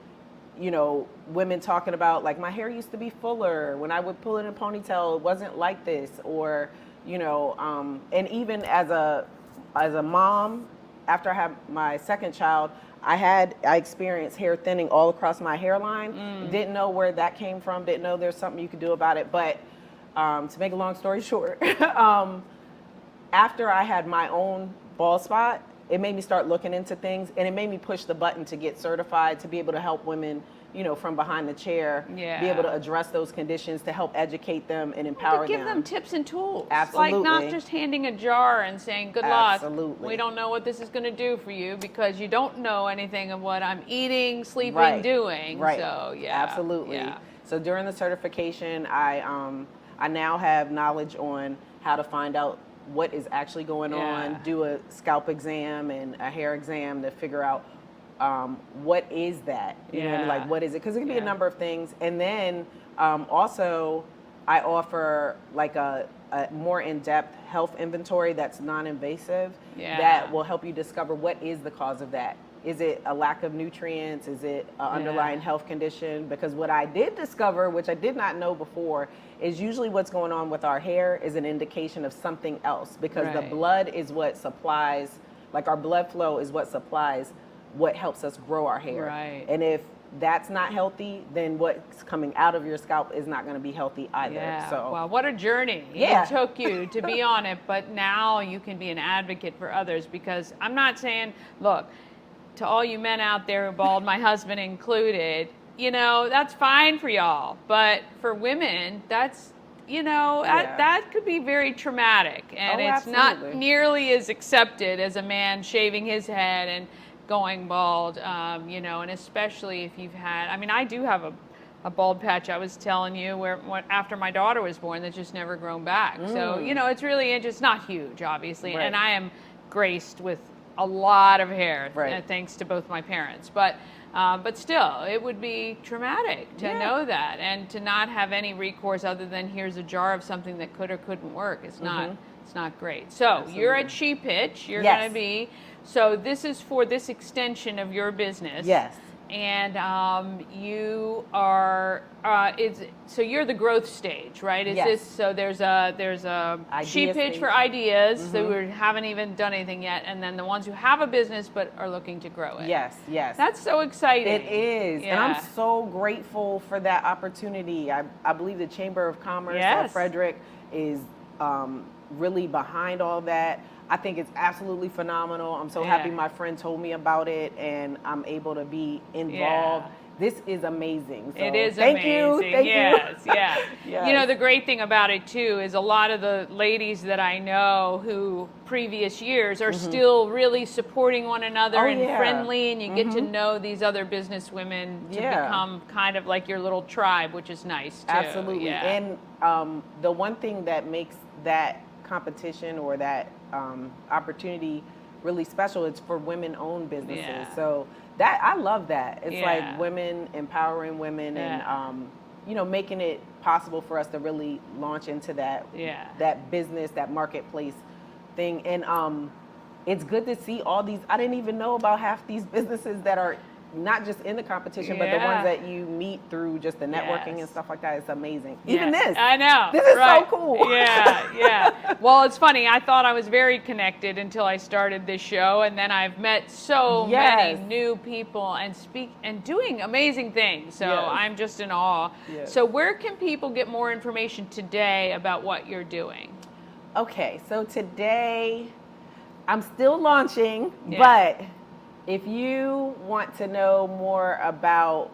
you know, women talking about like, my hair used to be fuller. When I would pull it in a ponytail, it wasn't like this. Or, you know, and even as a mom, after I had my second child, I experienced hair thinning all across my hairline. Didn't know where that came from. Didn't know there's something you could do about it. But to make a long story short, after I had my own bald spot, it made me start looking into things, and it made me push the button to get certified to be able to help women, you know, from behind the chair, be able to address those conditions, to help educate them and empower them. Give them tips and tools. Absolutely. Like not just handing a jar and saying, good luck. Absolutely. We don't know what this is going to do for you because you don't know anything of what I'm eating, sleeping, doing. Right. So, yeah. Absolutely. Yeah. So during the certification, I now have knowledge on how to find out what is actually going on, do a scalp exam and a hair exam to figure out what is that, you know, like what is it? Because it can be a number of things. And then also I offer like a more in-depth health inventory that's non-invasive that will help you discover what is the cause of that. Is it a lack of nutrients? Is it an underlying health condition? Because what I did discover, which I did not know before, is usually what's going on with our hair is an indication of something else, because the blood is what supplies, like our blood flow is what supplies what helps us grow our hair. Right. And if that's not healthy, then what's coming out of your scalp is not going to be healthy either. Yeah. So, wow, what a journey it took you to be on it, but now you can be an advocate for others, because I'm not saying, look, to all you men out there who are bald, my husband included, you know, that's fine for y'all. But for women, that's, you know, that could be very traumatic. And it's not nearly as accepted as a man shaving his head and going bald, you know, and especially if you've had, I mean, I do have a bald patch, I was telling you, where after my daughter was born, that's just never grown back. So, you know, it's really, it's not huge, obviously. And I am graced with a lot of hair, thanks to both my parents. But still, it would be traumatic to know that, and to not have any recourse other than here's a jar of something that could or couldn't work. It's not great. So you're at She Pitch. You're going to be. So this is for this extension of your business. Yes. And you are. So you're the growth stage, right? Is this so? There's a She Pitch for ideas. So we haven't even done anything yet, and then the ones who have a business but are looking to grow it. Yes. That's so exciting. It is, and I'm so grateful for that opportunity. I believe the Chamber of Commerce of Frederick is really behind all that. I think it's absolutely phenomenal. I'm so happy my friend told me about it, and I'm able to be involved. This is amazing. So it is thank amazing. you. Thank yes, you. yeah. Yes. You know, the great thing about it too is a lot of the ladies that I know who previous years are still really supporting one another and friendly, and you get to know these other business women to become kind of like your little tribe, which is nice too. Absolutely. And the one thing that makes that competition or that opportunity really special, it's for women-owned businesses. So that I love that. It's like women empowering women and you know, making it possible for us to really launch into that that business, that marketplace thing. And it's good to see all these. I didn't even know about half these businesses that are not just in the competition, but the ones that you meet through just the networking and stuff like that. It's amazing. Even this. I know. This is so cool. Yeah. Well, it's funny. I thought I was very connected until I started this show, and then I've met so many new people and doing amazing things. So I'm just in awe. So where can people get more information today about what you're doing? Okay, so today I'm still launching, but if you want to know more about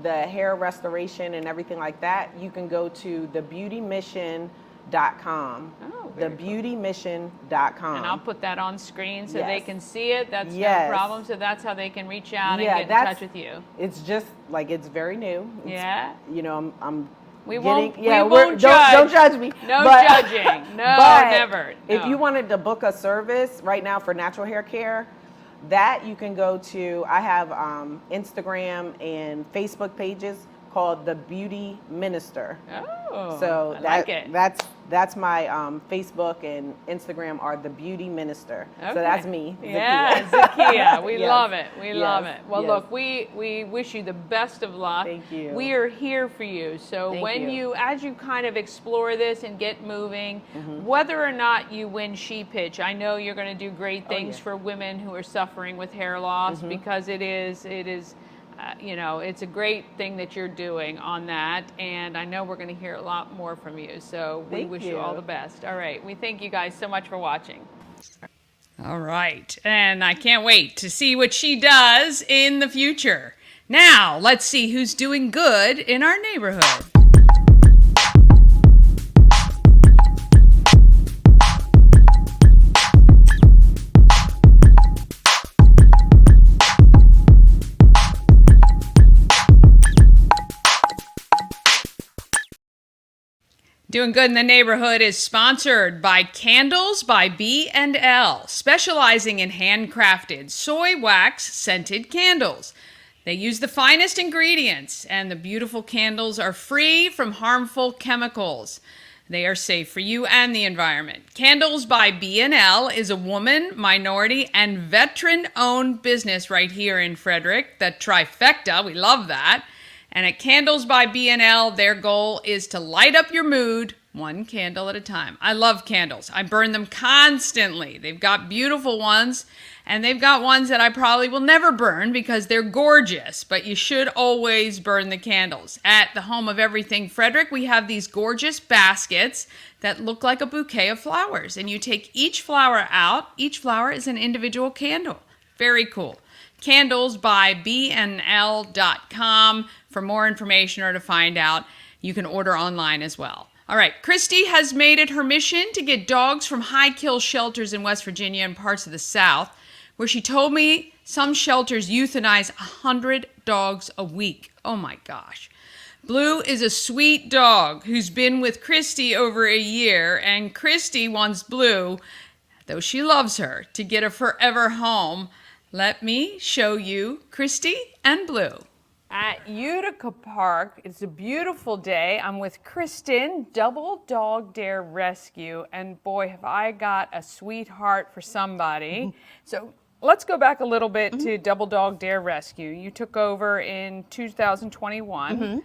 the hair restoration and everything like that, you can go to thebeautymission.com. Thebeautymission.com. And I'll put that on screen so they can see it. That's no problem. So that's how they can reach out and get in touch with you. It's just like, it's very new. You know, we won't judge. Don't judge me. No judging. No, never. No. If you wanted to book a service right now for natural hair care, that you can go to, I have Instagram and Facebook pages called The Beauty Minister. Oh, so I like it. That's my Facebook and Instagram are The Beauty Minister. Okay. So that's me, Zakia. Yeah, Zakia. We love it. We love it. Well, look, we wish you the best of luck. Thank you. We are here for you. So as you kind of explore this and get moving, whether or not you win She Pitch, I know you're going to do great things for women who are suffering with hair loss because it is. You know, it's a great thing that you're doing on that, and I know we're going to hear a lot more from you, so we wish you all the best. All right, we thank you guys so much for watching. All right, and I can't wait to see what she does in the future. Now, let's see who's doing good in our neighborhood. Doing Good in the Neighborhood is sponsored by Candles by B&L, specializing in handcrafted soy wax scented candles. They use the finest ingredients, and the beautiful candles are free from harmful chemicals. They are safe for you and the environment. Candles by B&L is a woman, minority, and veteran-owned business right here in Frederick. The trifecta, we love that. And at Candles by B&L, their goal is to light up your mood one candle at a time. I love candles. I burn them constantly. They've got beautiful ones, and they've got ones that I probably will never burn because they're gorgeous, but you should always burn the candles. At the Home of Everything Frederick, we have these gorgeous baskets that look like a bouquet of flowers, and you take each flower out. Each flower is an individual candle. Very cool. Candlesbybnl.com for more information or to find out. You can order online as well. All right, Christy has made it her mission to get dogs from high-kill shelters in West Virginia and parts of the South, where she told me some shelters euthanize 100 dogs a week. Oh my gosh. Blue is a sweet dog who's been with Christy over a year, and Christy wants Blue, though she loves her, to get a forever home. Let me show you Christy and Blue. At Utica Park, it's a beautiful day. I'm with Kristin, Double Dog Dare Rescue, and boy, have I got a sweetheart for somebody. So let's go back a little bit to Double Dog Dare Rescue. You took over in 2021.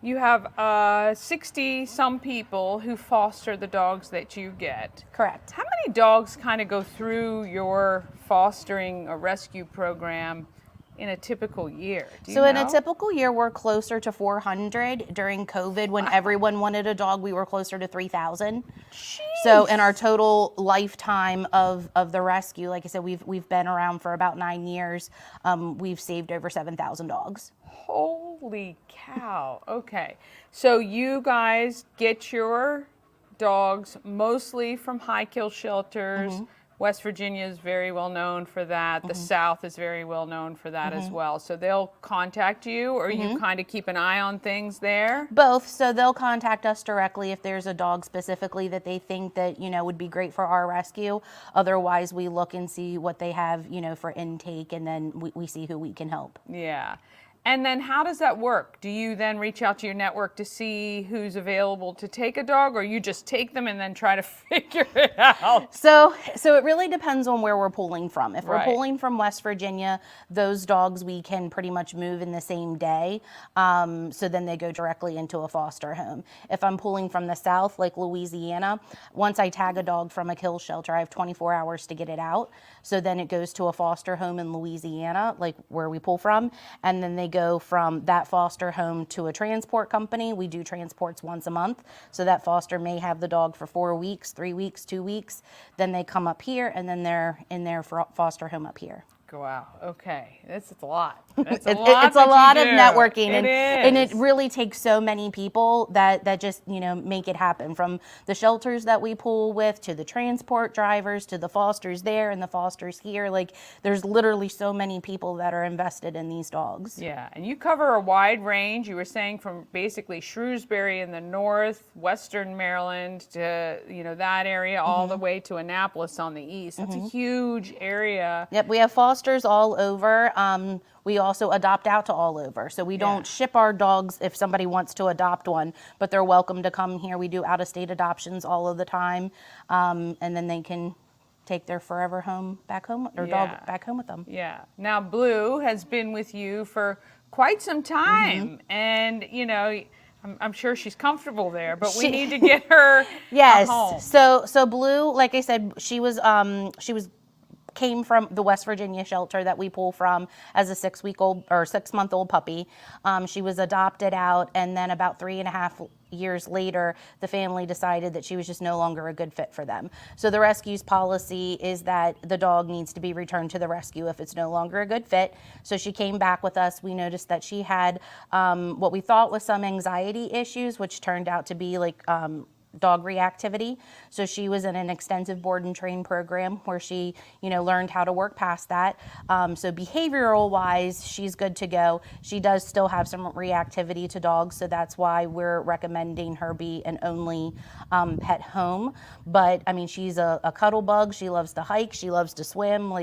You have 60-some people who foster the dogs that you get. Correct. How many dogs kind of go through your fostering or rescue program in a typical year? So in a typical year, we're closer to 400. During COVID, when everyone wanted a dog, we were closer to 3,000. So in our total lifetime of the rescue, like I said, we've been around for about 9 years. We've saved over 7,000 dogs. Holy cow. Okay. So you guys get your dogs mostly from high kill shelters. West Virginia is very well known for that. The South is very well known for that as well. So they'll contact you, or you kind of keep an eye on things there? Both. So they'll contact us directly if there's a dog specifically that they think that, would be great for our rescue. Otherwise, we look and see what they have, for intake, and then we see who we can help. Yeah. And then how does that work? Do you then reach out to your network to see who's available to take a dog, or you just take them and then try to figure it out? So it really depends on where we're pulling from. If we're Right. pulling from West Virginia, those dogs we can pretty much move in the same day. So then they go directly into a foster home. If I'm pulling from the South, like Louisiana, once I tag a dog from a kill shelter, I have 24 hours to get it out. So then it goes to a foster home in Louisiana, like where we pull from, and then they go from that foster home to a transport company. We do transports once a month. So that foster may have the dog for 4 weeks, 3 weeks, 2 weeks. Then they come up here, and then they're in their foster home up here. Wow. Okay. This is a lot. It's It's a lot of networking, It and is. it really takes so many people that just make it happen. From the shelters that we pull with, to the transport drivers, to the fosters there and the fosters here. Like, there's literally so many people that are invested in these dogs. Yeah, and you cover a wide range. You were saying from basically Shrewsbury in the north, western Maryland to that area, all the way to Annapolis on the east. That's a huge area. Yep, we have fosters all over. We also adopt out to all over. So we don't ship our dogs if somebody wants to adopt one, but they're welcome to come here. We do out-of-state adoptions all of the time, and then they can take their forever home back home, or dog back home with them. Yeah. Now, Blue has been with you for quite some time, and I'm sure she's comfortable there, but we need to get her home. So Blue, like I said, she came from the West Virginia shelter that we pull from as a 6-month-old puppy. She was adopted out, and then about 3.5 years later, the family decided that she was just no longer a good fit for them. So the rescue's policy is that the dog needs to be returned to the rescue if it's no longer a good fit. So she came back with us. We noticed that she had what we thought was some anxiety issues, which turned out to be like dog reactivity. So she was in an extensive board and train program where she, learned how to work past that. So behavioral wise, she's good to go. She does still have some reactivity to dogs, so that's why we're recommending her be an only pet home. But I mean, she's a cuddle bug. She loves to hike. She loves to swim.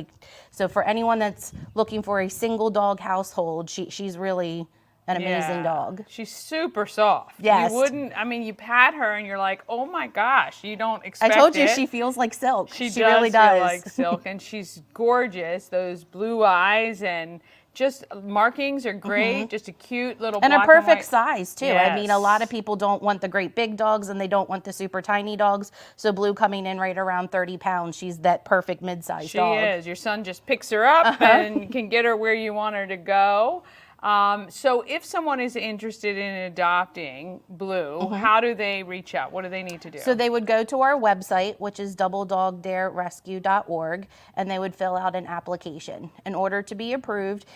So for anyone that's looking for a single dog household, she's really an amazing dog. She's super soft. Yes. You pat her and you're like, oh my gosh, you don't expect it. I told you she feels like silk. She really does. Feel like silk, and she's gorgeous. Those blue eyes and just markings are great. Just a cute little and black a perfect and white size too. Yes. I mean, a lot of people don't want the great big dogs and they don't want the super tiny dogs. So Blue coming in right around 30 pounds, she's that perfect mid-sized dog. She is. Your son just picks her up and can get her where you want her to go. So if someone is interested in adopting Blue, how do they reach out? What do they need to do? So they would go to our website, which is doubledogdarerescue.org, and they would fill out an application. In order to be approved,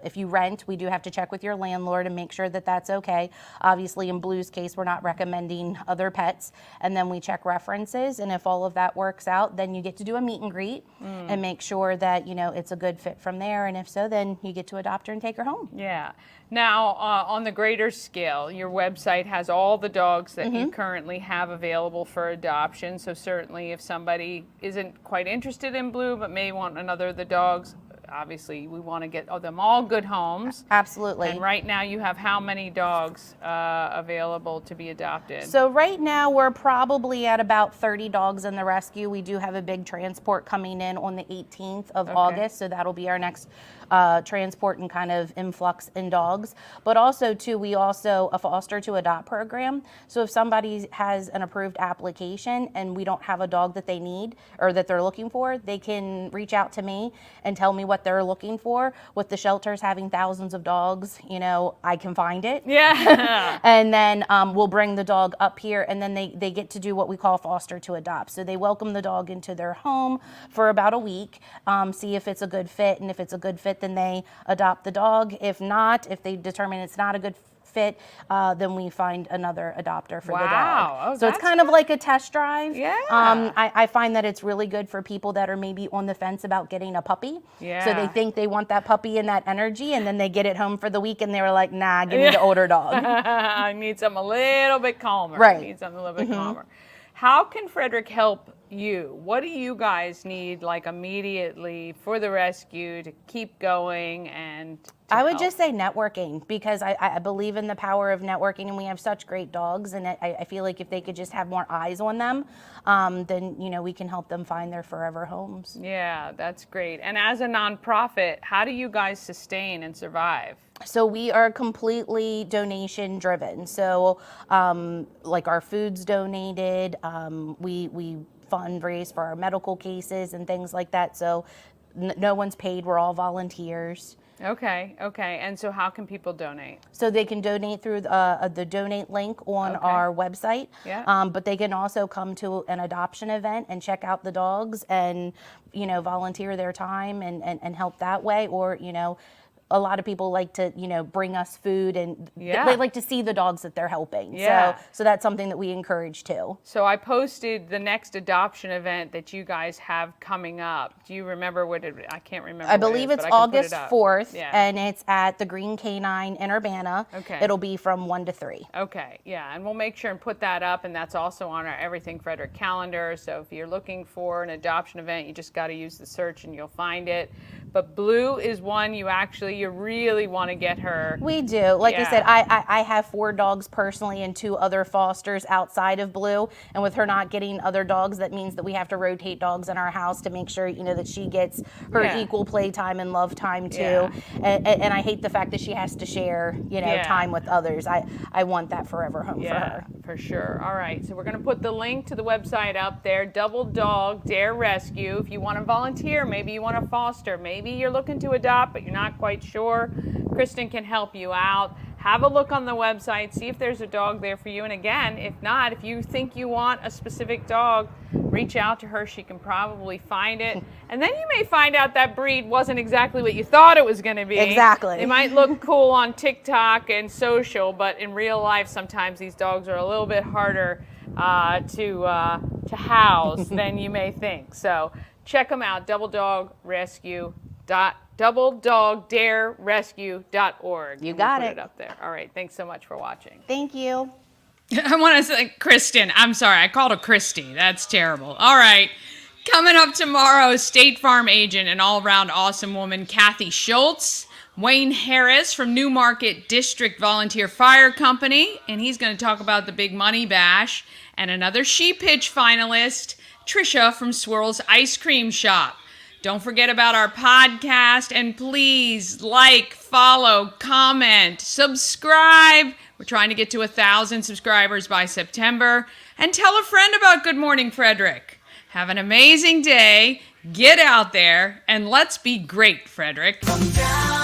if you rent, we do have to check with your landlord and make sure that that's okay. Obviously, in Blue's case, we're not recommending other pets. And then we check references, and if all of that works out, then you get to do a meet and greet and make sure that, it's a good fit from there. And if so, then you get to adopt her and take her home. Yeah. Now, on the greater scale, your website has all the dogs that you currently have available for adoption. So certainly if somebody isn't quite interested in Blue but may want another of the dogs, obviously we want to get them all good homes. Absolutely. And right now you have how many dogs available to be adopted? So right now we're probably at about 30 dogs in the rescue. We do have a big transport coming in on the 18th of August, so that'll be our next transport and kind of influx in dogs. But also too, we also a foster to adopt program. So if somebody has an approved application and we don't have a dog that they need or that they're looking for, they can reach out to me and tell me what they're looking for. With the shelters having thousands of dogs, you know, I can find it. Yeah. And then we'll bring the dog up here, and then they get to do what we call foster to adopt. So they welcome the dog into their home for about a week, see if it's a good fit, and if it's a good fit, then they adopt the dog. If not, if they determine it's not a good fit, then we find another adopter for the dog. Oh, so it's kind of like a test drive. Yeah. I find that it's really good for people that are maybe on the fence about getting a puppy. Yeah. So they think they want that puppy and that energy, and then they get it home for the week and they were like, nah, give me the older dog. I need something a little bit calmer. Right. I need something a little bit calmer. How can Frederick help you? What do you guys need, like, immediately for the rescue to keep going and to I would help? just say networking, because I believe in the power of networking, and we have such great dogs, and I feel like if they could just have more eyes on them, then, you know, we can help them find their forever homes. Yeah, that's great. And as a nonprofit, how do you guys sustain and survive? So we are completely donation driven. So like our food's donated, we fundraise for our medical cases and things like that. So no one's paid, we're all volunteers. Okay. And so how can people donate? So they can donate through the donate link on our website. Yeah. But they can also come to an adoption event and check out the dogs and, you know, volunteer their time and help that way. Or, you know, a lot of people like to, you know, bring us food, and they like to see the dogs that they're helping. Yeah. So that's something that we encourage too. So I posted the next adoption event that you guys have coming up. Do you remember what it? I can't remember. I believe it's August 4th, Yeah. and it's at the Green Canine in Urbana. Okay. It'll be from 1 to 3. Okay, yeah, and we'll make sure and put that up, and that's also on our Everything Frederick calendar. So if you're looking for an adoption event, you just got to use the search and you'll find it. But Blue is one you really want to get her. We do. Like I Yeah. said, I have 4 dogs personally and 2 other fosters outside of Blue. And with her not getting other dogs, that means that we have to rotate dogs in our house to make sure, you know, that she gets her Yeah. equal play time and love time too. Yeah. And I hate the fact that she has to share, you know, Yeah. time with others. I want that forever home for her. For sure. All right, so we're going to put the link to the website up there, Double Dog Dare Rescue. If you want to volunteer, maybe you want to foster, maybe you're looking to adopt, but you're not quite sure, Kristin can help you out. Have a look on the website, see if there's a dog there for you. And again, if not, if you think you want a specific dog, reach out to her. She can probably find it. And then you may find out that breed wasn't exactly what you thought it was going to be. Exactly. It might look cool on TikTok and social, but in real life, sometimes these dogs are a little bit harder to house than you may think. So check them out, doubledogdarerescue.org. You got Put it. it up there. All right. Thanks so much for watching. Thank you. I want to say Kristin. I'm sorry. I called her Christy. That's terrible. All right. Coming up tomorrow, State Farm agent and all-around awesome woman Kathy Schultz, Wayne Harris from Newmarket District Volunteer Fire Company, and he's going to talk about the Big Money Bash, and another She Pitch finalist, Trisha from Swirl's Ice Cream Shop. Don't forget about our podcast, and please like, follow, comment, subscribe. We're trying to get to 1,000 subscribers by September. And tell a friend about Good Morning Frederick. Have an amazing day. Get out there, and let's be great, Frederick. Come down.